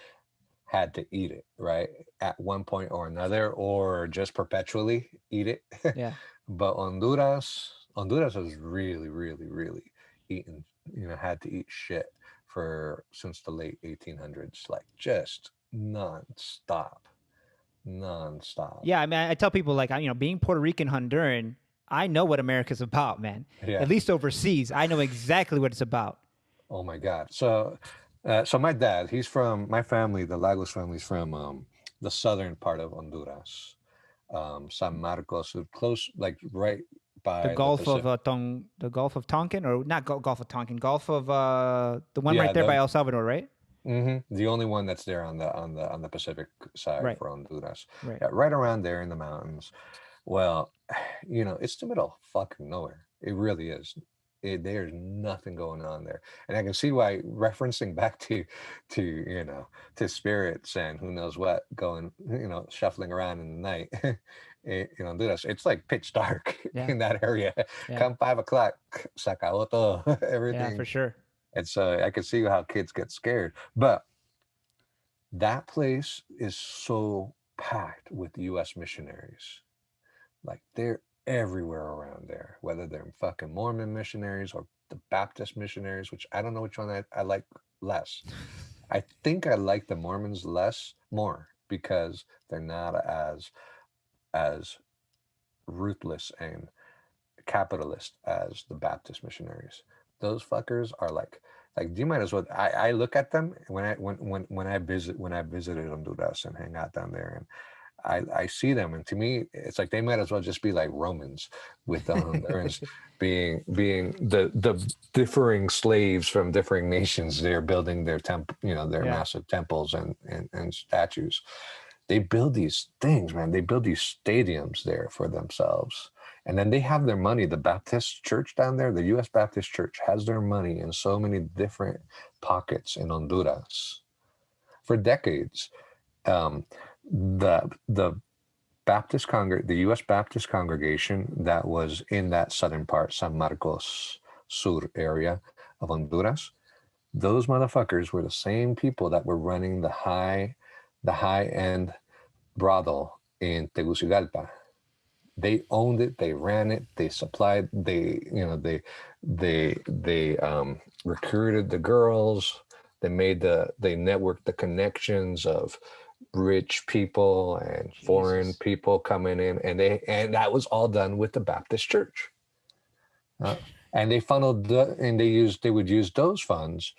had to eat it, right? At one point or another, or just perpetually eat it. Yeah. But Honduras has really, really, really eaten, had to eat shit since the late 1800s, like just nonstop. Yeah, I mean, I tell people like, being Puerto Rican, Honduran, I know what America's about, man. Yeah. At least overseas, I know exactly what it's about. Oh my God. So my dad, my family, the Lagos family's from the southern part of Honduras, San Marcos, close, like right The by the Gulf of Pacific. the Gulf of Tonkin, or not Gulf of Tonkin, Gulf of the one Yeah, right there by El Salvador, right? the only one that's there on the Pacific side Right, for Honduras. right. Yeah, right around there in the mountains. Well, it's the middle of fucking nowhere. It really is. There's nothing going on there, and I can see why, referencing back to spirits and who knows what going, shuffling around in the night. Honduras, it's like pitch dark Yeah, in that area. yeah, Come 5 o'clock, sakaoto, yeah, for everything. sure. And so I can see how kids get scared, but that place is so packed with U.S. missionaries. Like they're everywhere around there, whether they're fucking Mormon missionaries or the Baptist missionaries, which I don't know which one I like less. I think I like the Mormons more because they're not as ruthless and capitalist as the Baptist missionaries. Those fuckers are like you might as well. I look at them when I visited Honduras and hang out down there, and I see them, and to me, it's like they might as well just be like Romans, with the Hondurans being the differing slaves from differing nations. They're building their their Yeah. massive temples and statues. They build these things, man. They build these stadiums there for themselves. And then they have their money. The Baptist church down there, the U.S. Baptist church, has their money in so many different pockets in Honduras for decades. The the U.S. Baptist congregation that was in that southern part, San Marcos Sur area of Honduras, those motherfuckers were the same people that were running the high end brothel in Tegucigalpa. They owned it, they ran it, they supplied, they recruited the girls, they networked the connections of rich people and foreign people coming in, and that was all done with the Baptist church. And they they would use those funds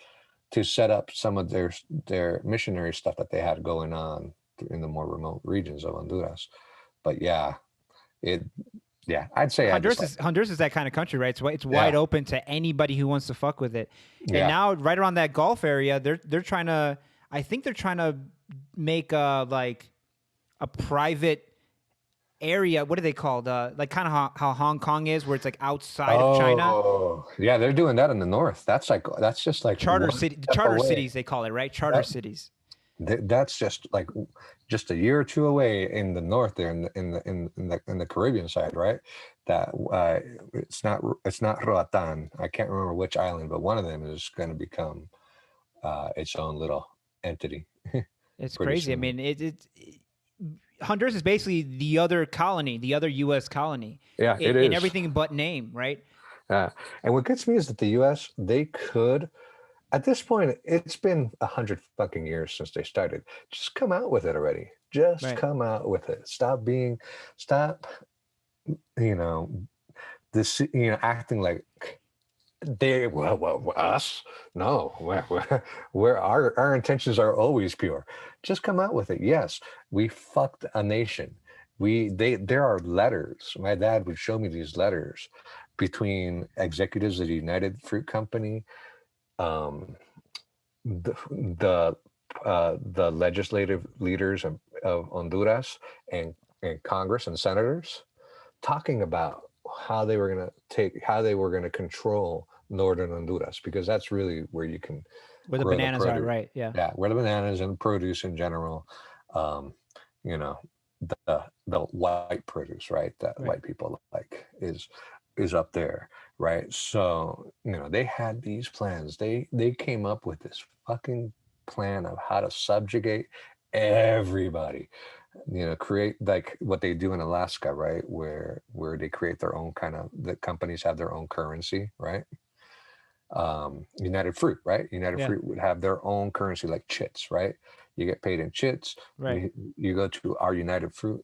to set up some of their missionary stuff that they had going on in the more remote regions of Honduras. But yeah, I'd say Honduras is that kind of country, right? It's wide open to anybody who wants to fuck with it. And now, right around that Gulf area, they're trying to. I think they're trying to make a private area. What are they called? Like kind of how Hong Kong is, where it's like outside of China. Oh, yeah, they're doing that in the north. That's just like charter cities, they call it, right? Charter cities. That's just a year or two away in the north there in the Caribbean side, right? That it's not Roatan. I can't remember which island, but one of them is going to become its own little entity. It's crazy. Soon. I mean, Honduras is basically the other colony, the other U.S. colony. Yeah, it is. In everything but name, right? And what gets me is that the U.S., they could, at this point, it's been 100 fucking years since they started. Just come out with it already. Just Right. come out with it. Stop, you know, this, acting like they, well, us? No, we're our intentions are always pure. Just come out with it. Yes, we fucked a nation. There are letters. My dad would show me these letters between executives of the United Fruit Company, um, the the legislative leaders of Honduras, and Congress and senators, talking about how they were going to control northern Honduras, because that's really where you can Where the grow the bananas are, produce. right? Yeah. Yeah, where the bananas and produce in general, um, you know, the white produce, right? That Right. white people like is up there, right? So, they had these plans. They came up with this fucking plan of how to subjugate everybody, create like what they do in Alaska, right? Where they create their own the companies have their own currency, right? United Fruit, right? United Yeah. Fruit would have their own currency, like chits, right? You get paid in chits. Right. You go to our United Fruit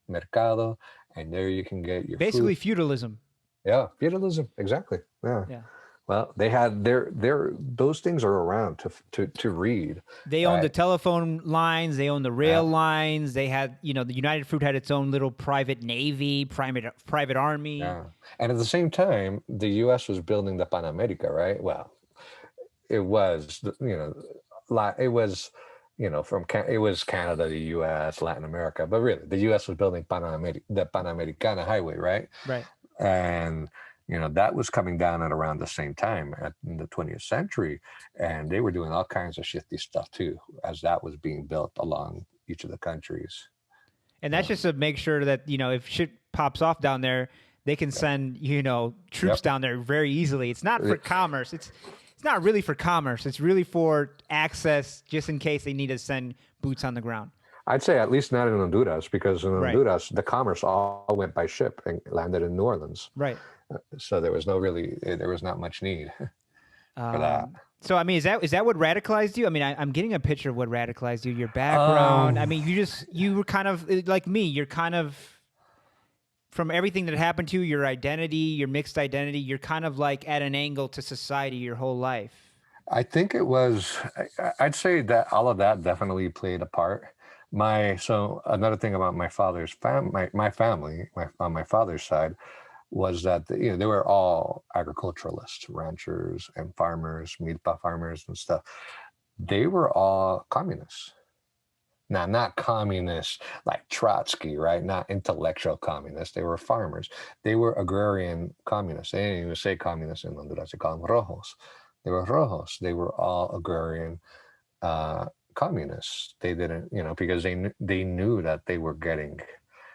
Mercado, and there you can get your Basically food. feudalism. Yeah, feudalism, exactly. Yeah. Yeah. Well, they had those things are around to read, They owned the right? telephone lines. They owned the rail Yeah. lines. They had, the United Fruit had its own little private navy, private army. Yeah. And at the same time, the US was building the Pan America, right? Well, it was, it was, it was Canada, the US, Latin America, but really the US was building the Panamericana Highway, right? Right. And, that was coming down at around the same time in the 20th century. And they were doing all kinds of shifty stuff too, as that was being built along each of the countries. And that's just to make sure that, if shit pops off down there, they can send, troops Yep. down there very easily. It's not for commerce. It's not really for commerce. It's really for access, just in case they need to send boots on the ground. I'd say at least not in Honduras, because in Right. Honduras, the commerce all went by ship and landed in New Orleans. Right. So there was not much need for that. So I mean, is that what radicalized you? I mean, I'm getting a picture of what radicalized you. Your background. I mean, you were kind of like me. You're kind of, from everything that happened to you, your identity, your mixed identity. You're kind of like at an angle to society your whole life. I think it was. I'd say that all of that definitely played a part. So another thing about my father's my family, on my father's side, was that they were all agriculturalists, ranchers and farmers, milpa farmers and stuff. They were all communists. Now, not communists like Trotsky, right? Not intellectual communists. They were farmers. They were agrarian communists. They didn't even say communists in Honduras. They call them rojos. They were rojos. They were all agrarian communists. They didn't, because they knew that they were getting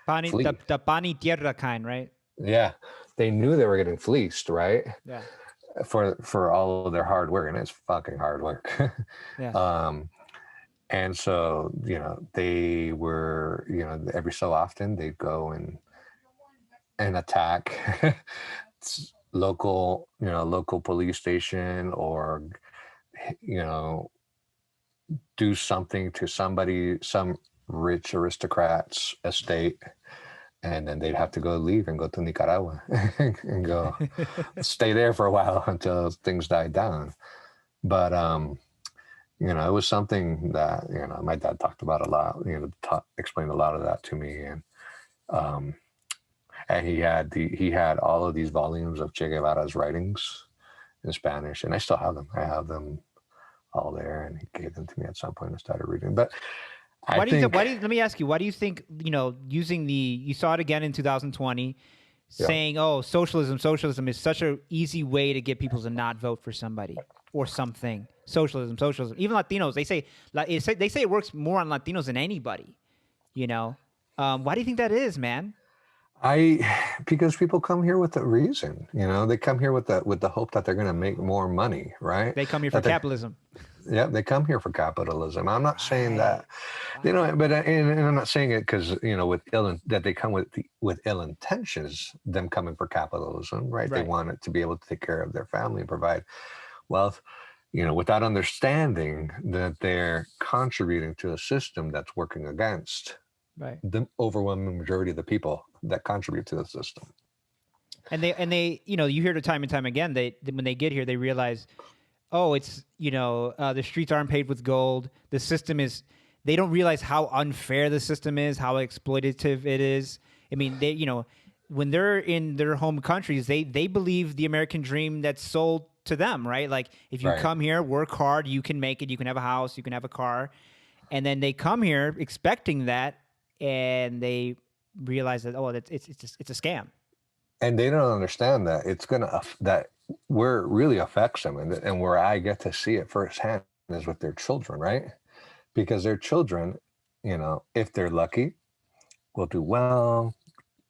fleeced. The pani tierra kind, right? Yeah, they knew they were getting fleeced, right? Yeah. For all of their hard work, and it's fucking hard work. Yeah. And so, they were, every so often they'd go and attack local police station, or, do something to some rich aristocrat's estate. And then they'd have to leave and go to Nicaragua and go stay there for a while until things died down. But, it was something that, my dad talked about a lot, explained a lot of that to me. And he had all of these volumes of Che Guevara's writings in Spanish, and I still have them. I have them all there, and he gave them to me at some point. I started reading, but let me ask you, why do you think, using you saw it again in 2020, saying, oh, socialism is such an easy way to get people to not vote for somebody or something. Socialism. Even Latinos, they say it works more on Latinos than anybody, why do you think that is, man? Because people come here with a reason, they come here with the hope that they're going to make more money, right? They come here for capitalism. Yeah, they come here for capitalism. I'm not saying that, but and I'm not saying it because that they come with ill intentions. Them coming for capitalism, right? They want it to be able to take care of their family and provide wealth. without understanding that they're contributing to a system that's working against Right. the overwhelming majority of the people that contribute to the system. And they, you hear it time and time again. When they get here, they realize, oh, it's the streets aren't paved with gold. The system is. They don't realize how unfair the system is, how exploitative it is. I mean, when they're in their home countries, they believe the American dream that's sold to them, right? Like, if you Right. come here, work hard, you can make it. You can have a house, you can have a car, and then they come here expecting that, and they realize that it's a scam. And they don't understand that that where it really affects them, and where I get to see it firsthand is with their children, right? Because their children, if they're lucky, will do well,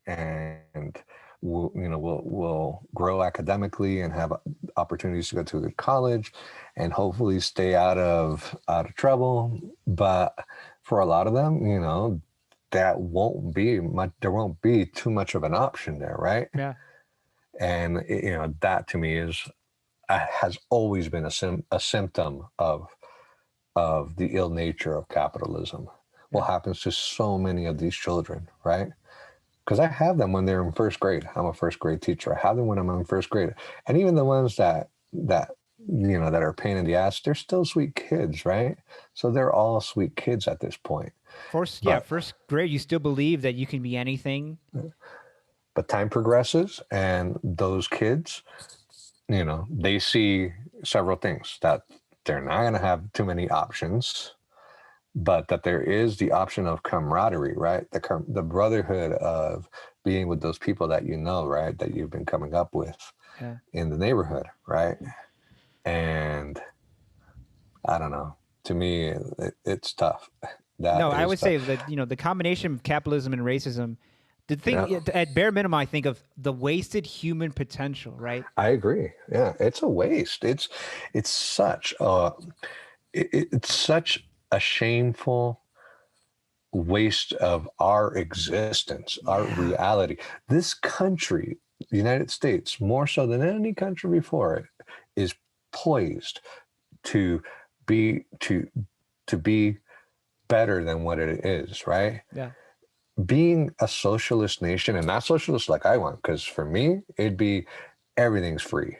and will grow academically and have opportunities to go to a good college, and hopefully stay out of trouble. But for a lot of them, that won't be much. There won't be too much of an option there, right? Yeah. And that to me has always been a symptom of the ill nature of capitalism. What happens to so many of these children, right? Because I have them when they're in first grade. I'm a first grade teacher. I have them when I'm in first grade. And even the ones that are a pain in the ass, they're still sweet kids, right? So they're all sweet kids at this point. First grade, you still believe that you can be anything. But time progresses, and those kids, they see several things, that they're not going to have too many options, but that there is the option of camaraderie, right? The brotherhood of being with those people that right? That you've been coming up with in the neighborhood, right? And I don't know. To me, it's tough. I would say that, the combination of capitalism and racism, the thing, at bare minimum, I think of the wasted human potential, right? I agree. Yeah, it's a waste. It's such a shameful waste of our existence, our reality. This country, the United States, more so than any country before it, is poised to be better than what it is, right? Yeah. Being a socialist nation, and not socialist like I want, because for me, it'd be everything's free.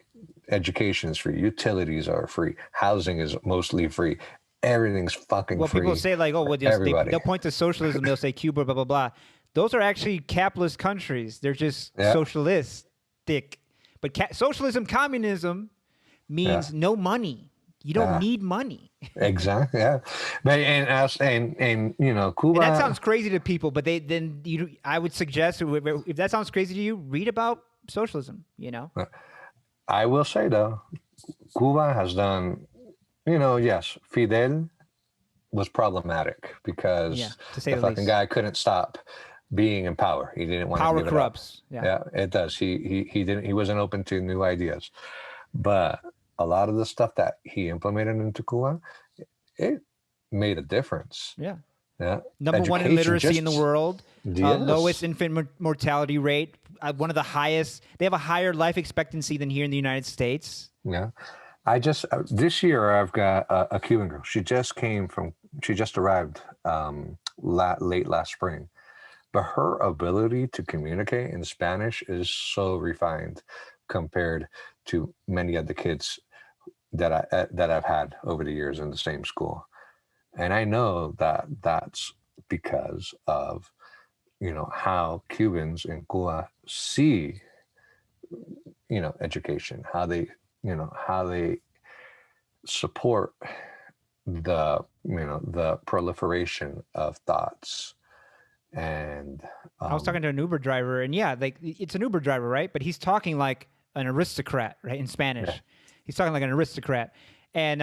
Education is free. Utilities are free. Housing is mostly free. Everything's fucking free. Well, people say like, oh, they'll point to socialism. They'll say Cuba, blah, blah, blah. Those are actually capitalist countries. They're just socialistic. But socialism, communism means no money. You don't need money. Exactly. Yeah. But and Cuba. And that sounds crazy to people, but I would suggest, if that sounds crazy to you, read about socialism. I will say though, Cuba has done. Yes, Fidel was problematic because the fucking guy couldn't stop being in power. He didn't want to give corrupts. It up. Yeah, it does. He didn't. He wasn't open to new ideas, but a lot of the stuff that he implemented into Cuba, it made a difference. Yeah. Yeah. Number one in literacy in the world. Lowest infant mortality rate. One of the highest. They have a higher life expectancy than here in the United States. Yeah. This year I've got a Cuban girl. She just arrived late last spring, but her ability to communicate in Spanish is so refined compared to many of the kids that I've had over the years in the same school. And I know that that's because of, how Cubans in Cuba see, education, how they support the proliferation of thoughts. And I was talking to an Uber driver, and it's an Uber driver, right? But he's talking like an aristocrat, right? In Spanish. Yeah. He's talking like an aristocrat. And,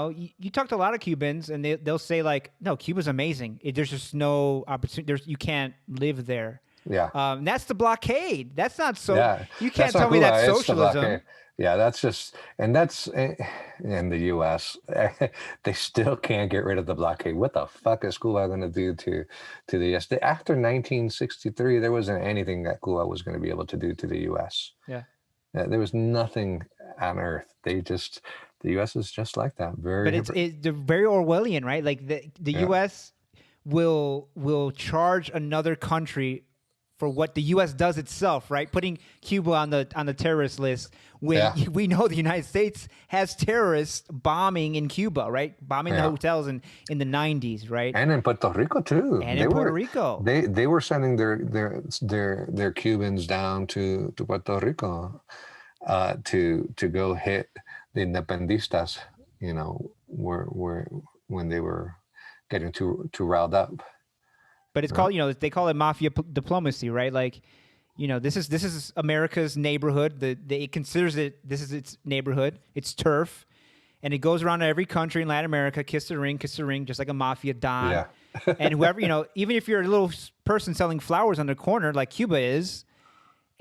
you talk to a lot of Cubans, and they'll say like, no, Cuba's amazing. There's just no opportunity. You can't live there. Yeah. That's the blockade. That's not so. Yeah. You can't tell me that's socialism. Yeah, that's in the U.S. They still can't get rid of the blockade. What the fuck is Cuba going to do to the U.S.? After 1963, there wasn't anything that Cuba was going to be able to do to the U.S. Yeah. There was nothing on earth. They The U.S. is just like that. But they're very Orwellian, right? Like the Yeah. U.S. will charge another country for what the U.S. does itself, right? Putting Cuba on the terrorist list when Yeah. we know the United States has terrorists bombing in Cuba, right? Bombing the Yeah. hotels in the 90s, right? And in Puerto Rico too. And in Puerto Rico. They were sending their Cubans down to Puerto Rico to go hit the independistas, you know, where when they were getting too riled up. But it's called, they call it mafia diplomacy, right? Like, this is America's neighborhood. It considers this is its neighborhood, its turf, and it goes around to every country in Latin America, kiss the ring, just like a mafia don. Yeah. And whoever, even if you're a little person selling flowers on the corner like Cuba is,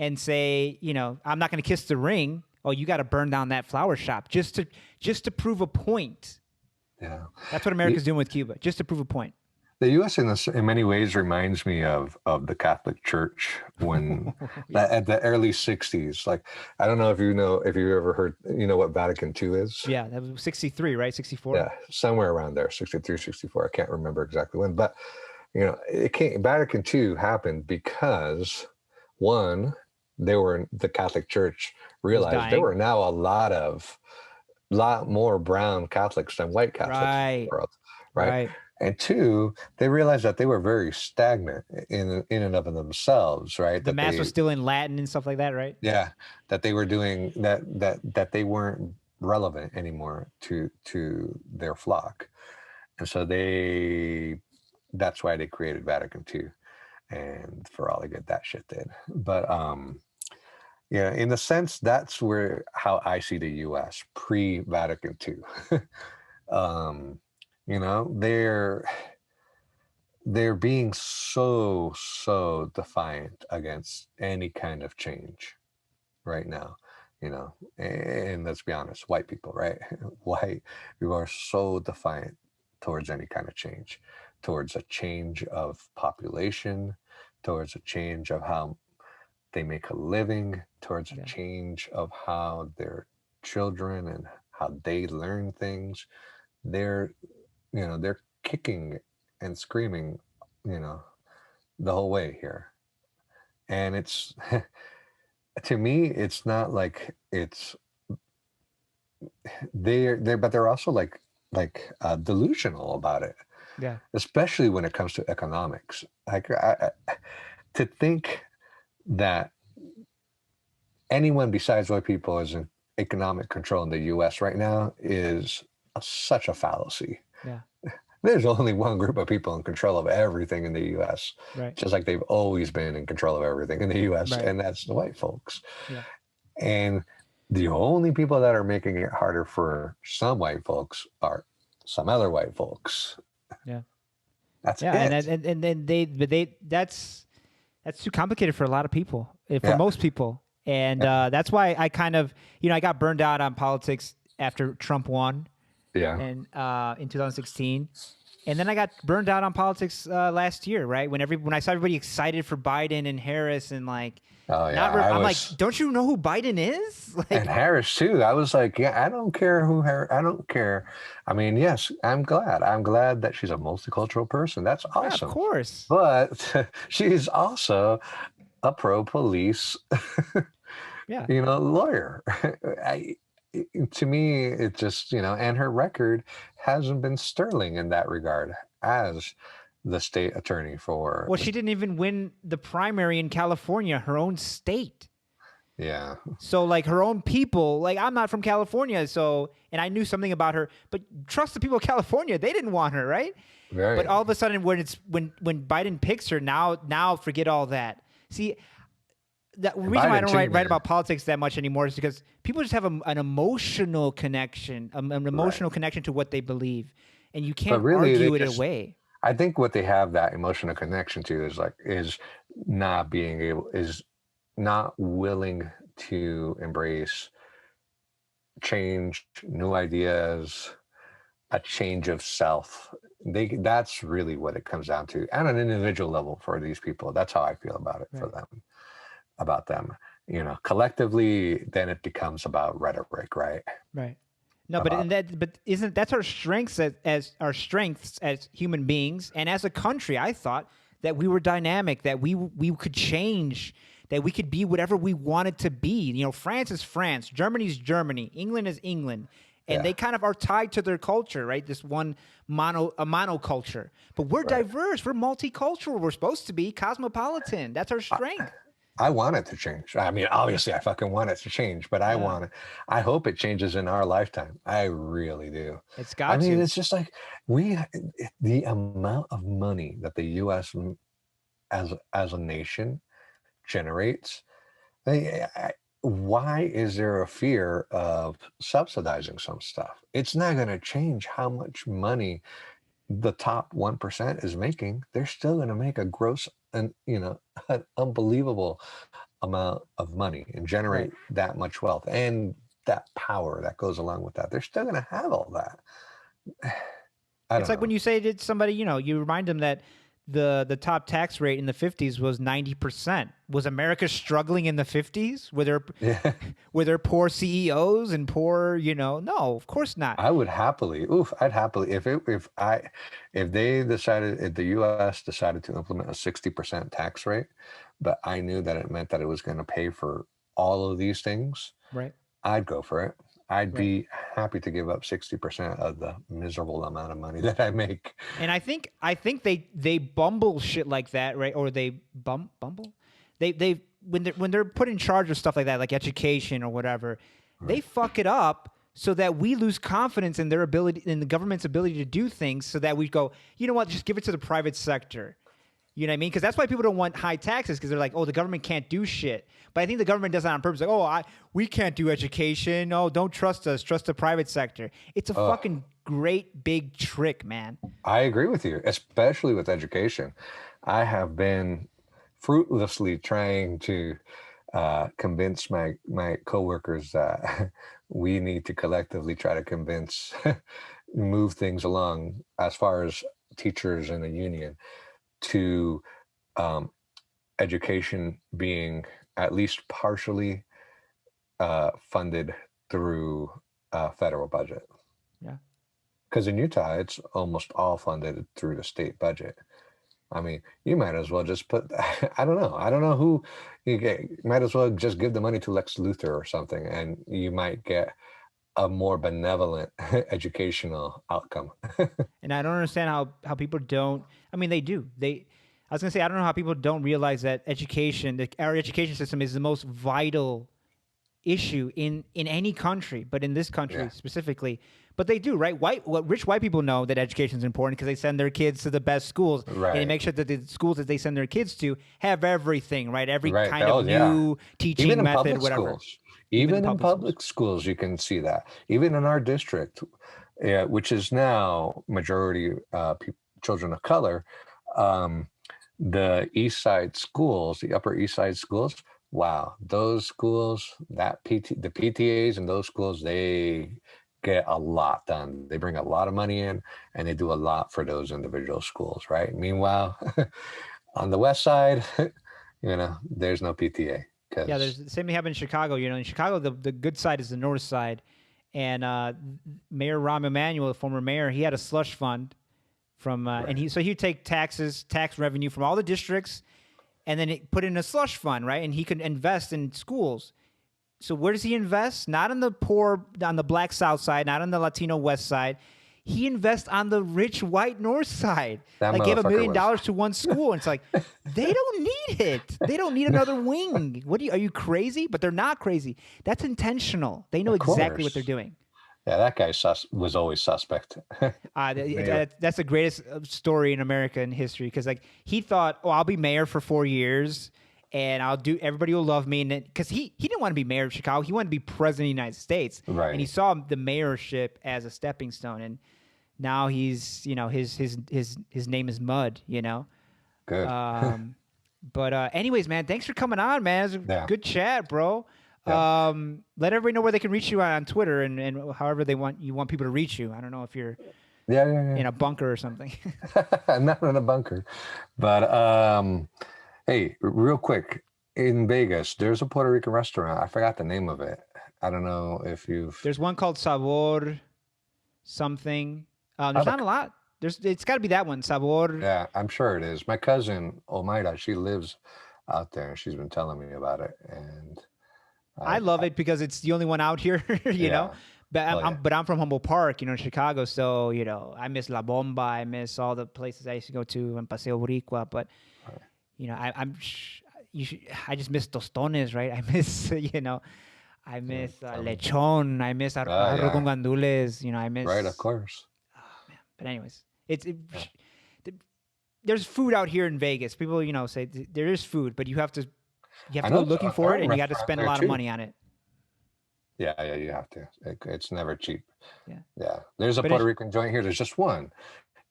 and say, I'm not going to kiss the ring. Oh, you got to burn down that flower shop just to prove a point. Yeah. That's what America's doing with Cuba, just to prove a point. The U.S. in many ways reminds me of the Catholic Church when at the early '60s. Like, I don't know if you ever heard, what Vatican II is. Yeah, that was 63, right? 64. Yeah, somewhere around there, 63, 64. I can't remember exactly when, but Vatican II happened because one, the Catholic Church realized there were now a lot more brown Catholics than white Catholics in the world, right? And two, they realized that they were very stagnant in and of themselves, right? The mass was still in Latin and stuff like that, right? Yeah, that they were doing that they weren't relevant anymore to their flock, and so that's why they created Vatican II, and for all the good that shit did. But yeah, in a sense, that's how I see the U.S. pre-Vatican II. They're being so defiant against any kind of change right now, and let's be honest, white people, right? White people are so defiant towards any kind of change, towards a change of population, towards a change of how they make a living, towards a change of how their children and how they learn things. They're kicking and screaming, the whole way here. And it's, to me, it's not like but they're also like delusional about it. Yeah. Especially when it comes to economics. Like, to think that anyone besides white people is in economic control in the U.S. right now is such a fallacy. Yeah. There's only one group of people in control of everything in the U.S. Right. Just like they've always been in control of everything in the U.S. Right. And that's the white folks. Yeah. And the only people that are making it harder for some white folks are some other white folks. Yeah. That's it. And then that's too complicated for a lot of people, for most people. And that's why I kind of, I got burned out on politics after Trump won. Yeah. And in 2016. And then I got burned out on politics last year, right? When I saw everybody excited for Biden and Harris and like, I'm like, don't you know who Biden is? Like, and Harris too. I was like, I don't care who Harris. I don't care. I mean, yes, I'm glad that she's a multicultural person. That's awesome. Yeah, of course. But she's also a pro-police, lawyer. To me, it just, and her record hasn't been sterling in that regard as the state attorney for. Well, she didn't even win the primary in California, her own state. Yeah. So like her own people, like I'm not from California, and I knew something about her, but trust the people of California, they didn't want her, right? Right. But all of a sudden when Biden picks her, now forget all that. See, the reason why I don't write about politics that much anymore is because people just have an emotional connection, connection to what they believe, and you can't argue it away. I think what they have that emotional connection to is not willing to embrace change, new ideas, a change of self. That's really what it comes down to, at an individual level for these people. That's how I feel about it about them. Collectively, then it becomes about rhetoric, right? Right. No, but in that, but isn't that's our strengths as our strengths as human beings and as a country? I thought that we were dynamic, that we could change, that we could be whatever we wanted to be. You know, France is France, Germany's Germany, England is England, and Yeah. they kind of are tied to their culture, right? This one monoculture. But we're diverse, we're multicultural. We're supposed to be cosmopolitan. That's our strength. I want it to change. I mean, obviously, I fucking want it to change, but I want it. I hope it changes in our lifetime. I really do. It's got I mean, to. it's just like the amount of money that the U.S. as a nation generates. Why is there a fear of subsidizing some stuff? It's not going to change how much money the top 1% is making. They're still going to make a gross and an unbelievable amount of money and generate that much wealth and that power that goes along with that. They're still going to have all that. It's like when you say to somebody, you remind them that the top tax rate in the 50s was 90%. Was America struggling in the 50s? Were there poor CEOs and poor, no, of course not. I'd happily if the US decided to implement a 60% tax rate, but I knew that it meant that it was going to pay for all of these things. Right. I'd go for it. I'd be happy to give up 60% of the miserable amount of money that I make. And I think they bumble shit like that, right? Or they bumble. They when they're put in charge of stuff like that, like education or whatever, they fuck it up so that we lose confidence in their ability, in the government's ability to do things, so that we go, you know what, just give it to the private sector. You know what I mean? Because that's why people don't want high taxes, because they're like, oh, the government can't do shit. But I think the government does that on purpose. Like, we can't do education. Oh, don't trust us. Trust the private sector. It's a fucking great big trick, man. I agree with you, especially with education. I have been fruitlessly trying to convince my coworkers that we need to collectively try to move things along as far as teachers in the union to education being at least partially funded through federal budget. Yeah. Because in Utah, it's almost all funded through the state budget. I mean, you might as well just put, I don't know who, might as well just give the money to Lex Luthor or something, and you might get a more benevolent educational outcome. And I don't understand how people don't, I mean, they do. I was going to say, I don't know how people don't realize that our education system is the most vital issue in any country, but in this country specifically. But they do, right? Rich white people know that education is important because they send their kids to the best schools, and they make sure that the schools that they send their kids to have everything, right? Every kind of new teaching method, whatever. Even in public schools, you can see that. Even in our district, which is now majority children of color, the East Side schools, the Upper East Side schools, wow, those schools, the PTAs in those schools, they get a lot done. They bring a lot of money in, and they do a lot for those individual schools, right? Meanwhile, on the West Side, there's no PTA. Yeah, there's the same thing happened in Chicago. In Chicago, the good side is the North Side, and Mayor Rahm Emanuel, the former mayor, he had a slush fund from, and he'd take tax revenue from all the districts, and then put in a slush fund, right? And he could invest in schools. So where does he invest? Not on the poor, on the black South Side, not on the Latino West Side. He invests on the rich white North Side. Gave $1 million to one school. And it's like, they don't need it. They don't need another wing. Are you crazy? But they're not crazy. That's intentional. They know exactly what they're doing. Yeah, that guy was always suspect. That's the greatest story in America in history, because he thought, I'll be mayor for 4 years, and everybody will love me. And because he didn't want to be mayor of Chicago, he wanted to be president of the United States. Right. And he saw the mayorship as a stepping stone. And now he's, his name is Mud, Good. But anyways, man, thanks for coming on, man. It was a good chat, bro. Yeah. Let everybody know where they can reach you on Twitter and however you want people to reach you. I don't know if you're in a bunker or something. I'm not in a bunker, but hey, real quick, in Vegas, there's a Puerto Rican restaurant. I forgot the name of it. I don't know if you've. There's one called Sabor something. There's not a lot. It's got to be that one, Sabor. Yeah, I'm sure it is. My cousin Omaira, she lives out there, and she's been telling me about it, and I love it because it's the only one out here, you know. yeah. But Oh, yeah. I'm from Humboldt Park, you know, in Chicago. So you know, I miss La Bomba. I miss all the places I used to go to in Paseo Boricua. But you know, I just miss tostones, right? I miss you know, I miss lechon. I miss arroz con gandules. You know, I miss. Right, of course. Oh man! But anyways, there's food out here in Vegas. People, you know, say there is food, but you have to go looking for it, and you got to spend a lot of money on it. Yeah, you have to. It's never cheap. Yeah. There's a Puerto Rican joint here. There's just one.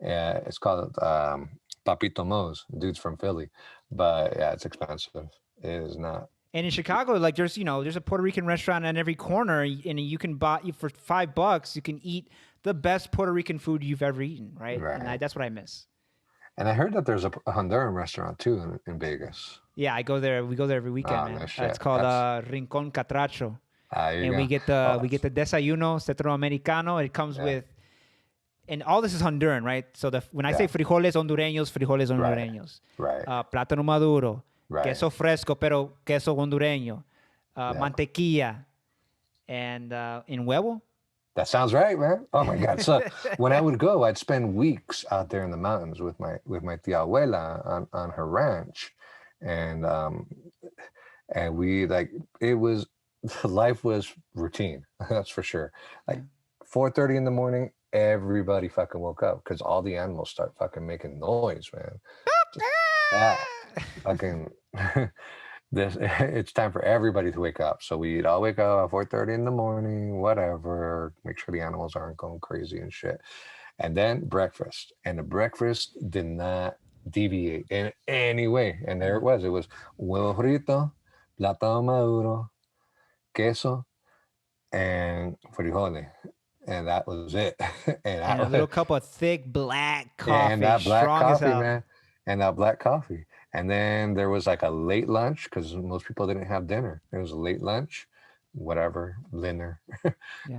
Yeah, it's called Papito Mo's. Dude's from Philly, but yeah, it's expensive. It is not. And in Chicago, like there's a Puerto Rican restaurant on every corner, and you can buy for $5. You can eat the best Puerto Rican food you've ever eaten, right? And that's what I miss. And I heard that there's a Honduran restaurant too in Vegas. Yeah, I go there. We go there every weekend, man. It's called Rincón Catracho. And we get the desayuno centroamericano. It comes with, and all this is Honduran, right? So when I say frijoles hondureños, right? Plátano maduro, right. Queso fresco, pero queso hondureño, mantequilla, and en huevo. That sounds right, man. Oh my God! So when I would go, I'd spend weeks out there in the mountains with my tia abuela on her ranch, and we it was. Life was routine, that's for sure. Like 4:30 in the morning, everybody fucking woke up because all the animals start fucking making noise, man. Fucking it's time for everybody to wake up. So we'd all wake up at 4:30 in the morning, whatever, make sure the animals aren't going crazy and shit. And then breakfast. And the breakfast did not deviate in any way. And there it was huevo frito, plátano maduro, queso, and frijoles, and that was it. and a little cup of thick black coffee, and that black coffee, man, and that black coffee. And then there was like a late lunch because most people didn't have dinner. There was a late lunch, whatever, dinner,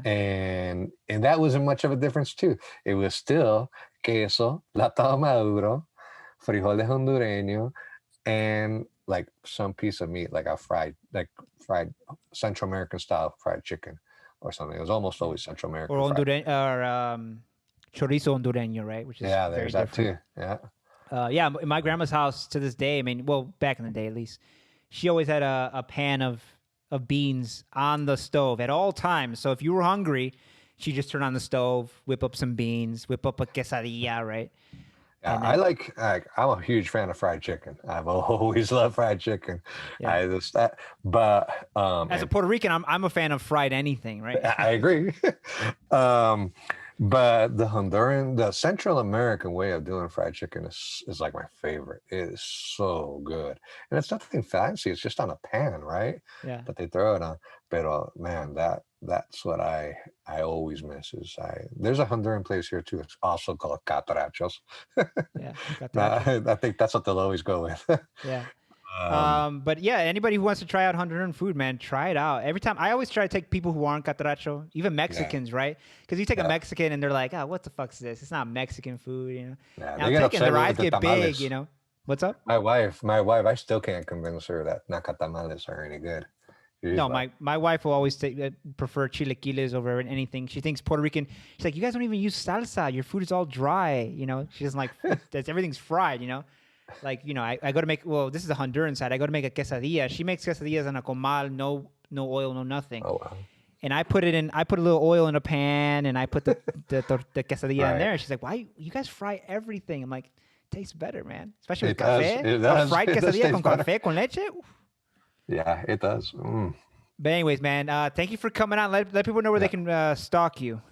and that wasn't much of a difference too. It was still queso, plátano maduro, frijoles hondureño, and like some piece of meat, like fried Central American style fried chicken or something. It was almost always Central American. Or chorizo hondureño, right? Which is there's that too. Yeah. In my grandma's house to this day, I mean, well, back in the day at least, she always had a pan of beans on the stove at all times. So if you were hungry, she just turned on the stove, whip up some beans, whip up a quesadilla, right? Yeah, I'm a huge fan of fried chicken. I've always loved fried chicken. Yeah. But as a Puerto Rican, I'm a fan of fried anything, right? I agree. But the Central American way of doing fried chicken is like my favorite. It is so good. And it's nothing fancy. It's just on a pan, right? Yeah. But they throw it on. But man, that's what I always miss there's a Honduran place here too. It's also called Catarachos. I think that's what they'll always go with. Yeah. But yeah, anybody who wants to try out Honduran food, man, try it out. Every time, I always try to take people who aren't catracho, even Mexicans, right? Because you take a Mexican and they're like, "Oh, what the fuck's this? It's not Mexican food," you know. Yeah, now taking their eyes get big, you know. What's up? My wife, I still can't convince her that nacatamales are any good. No, my wife will always prefer chilaquiles over anything. She thinks Puerto Rican. She's like, "You guys don't even use salsa. Your food is all dry." You know, she doesn't like everything's fried. You know. Like, you know, I go to make, this is a Honduran side. I go to make a quesadilla. She makes quesadillas on a comal, no oil, no nothing. Oh, wow. And I put a little oil in a pan and I put the quesadilla in there. And she's like, why? You guys fry everything. I'm like, tastes better, man. Especially with café. A fried quesadilla con café, con leche. Oof. Yeah, it does. But anyways, man, thank you for coming on. Let people know where they can stalk you.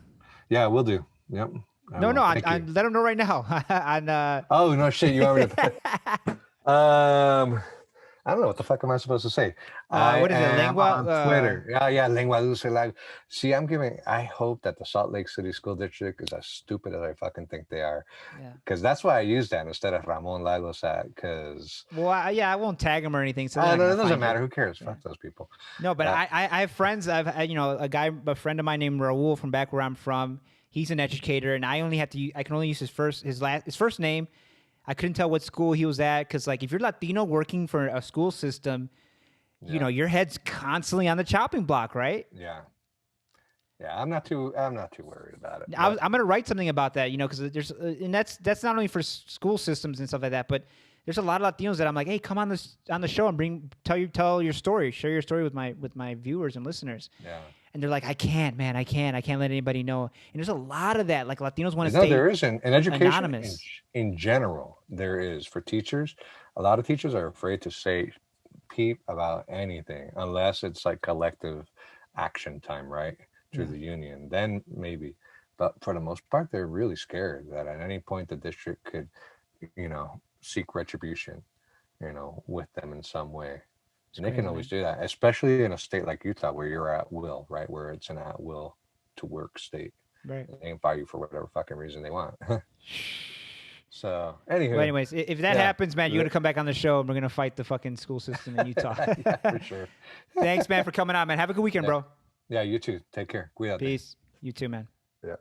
Yeah, we'll do. Yep. No, let them know right now. Oh no, shit! You already. I don't know what the fuck am I supposed to say. I What is it? am Lengua? on Twitter. Yeah, lengua dulce. Like, see, I hope that the Salt Lake City School District is as stupid as I fucking think they are. Yeah. Because that's why I use that instead of Ramón Lagos at. Because Well, I won't tag him or anything, so they're not it gonna doesn't find matter. you. Who cares? Yeah. Fuck those people. No, but I have friends. You know, a friend of mine named Raul from back where I'm from. He's an educator, and I can only use his first name. I couldn't tell what school he was at because, like, if you're Latino working for a school system, you know, your head's constantly on the chopping block, right? Yeah. Yeah, I'm not too worried about it. I'm gonna write something about that, you know, because and that's not only for school systems and stuff like that, but there's a lot of Latinos that I'm like, hey, come on the show and tell your story, share your story with my viewers and listeners. Yeah. And they're like, I can't let anybody know. And there's a lot of that. Like Latinos want to No, stay there is in education anonymous. in general. There is for teachers. A lot of teachers are afraid to say peep about anything unless it's like collective action time, right? Through the union, then maybe. But for the most part, they're really scared that at any point the district could, you know, seek retribution, you know, with them in some way. And they can always do that, especially in a state like Utah where you're at will, right? Where it's an at will to work state. Right. They can fire you for whatever fucking reason they want. So, anywho. Well, anyways, if that happens, man, you're going to come back on the show and we're going to fight the fucking school system in Utah. Yeah, for sure. Thanks, man, for coming on, man. Have a good weekend, bro. Yeah, you too. Take care. Cuídate. Peace. You too, man. Yeah.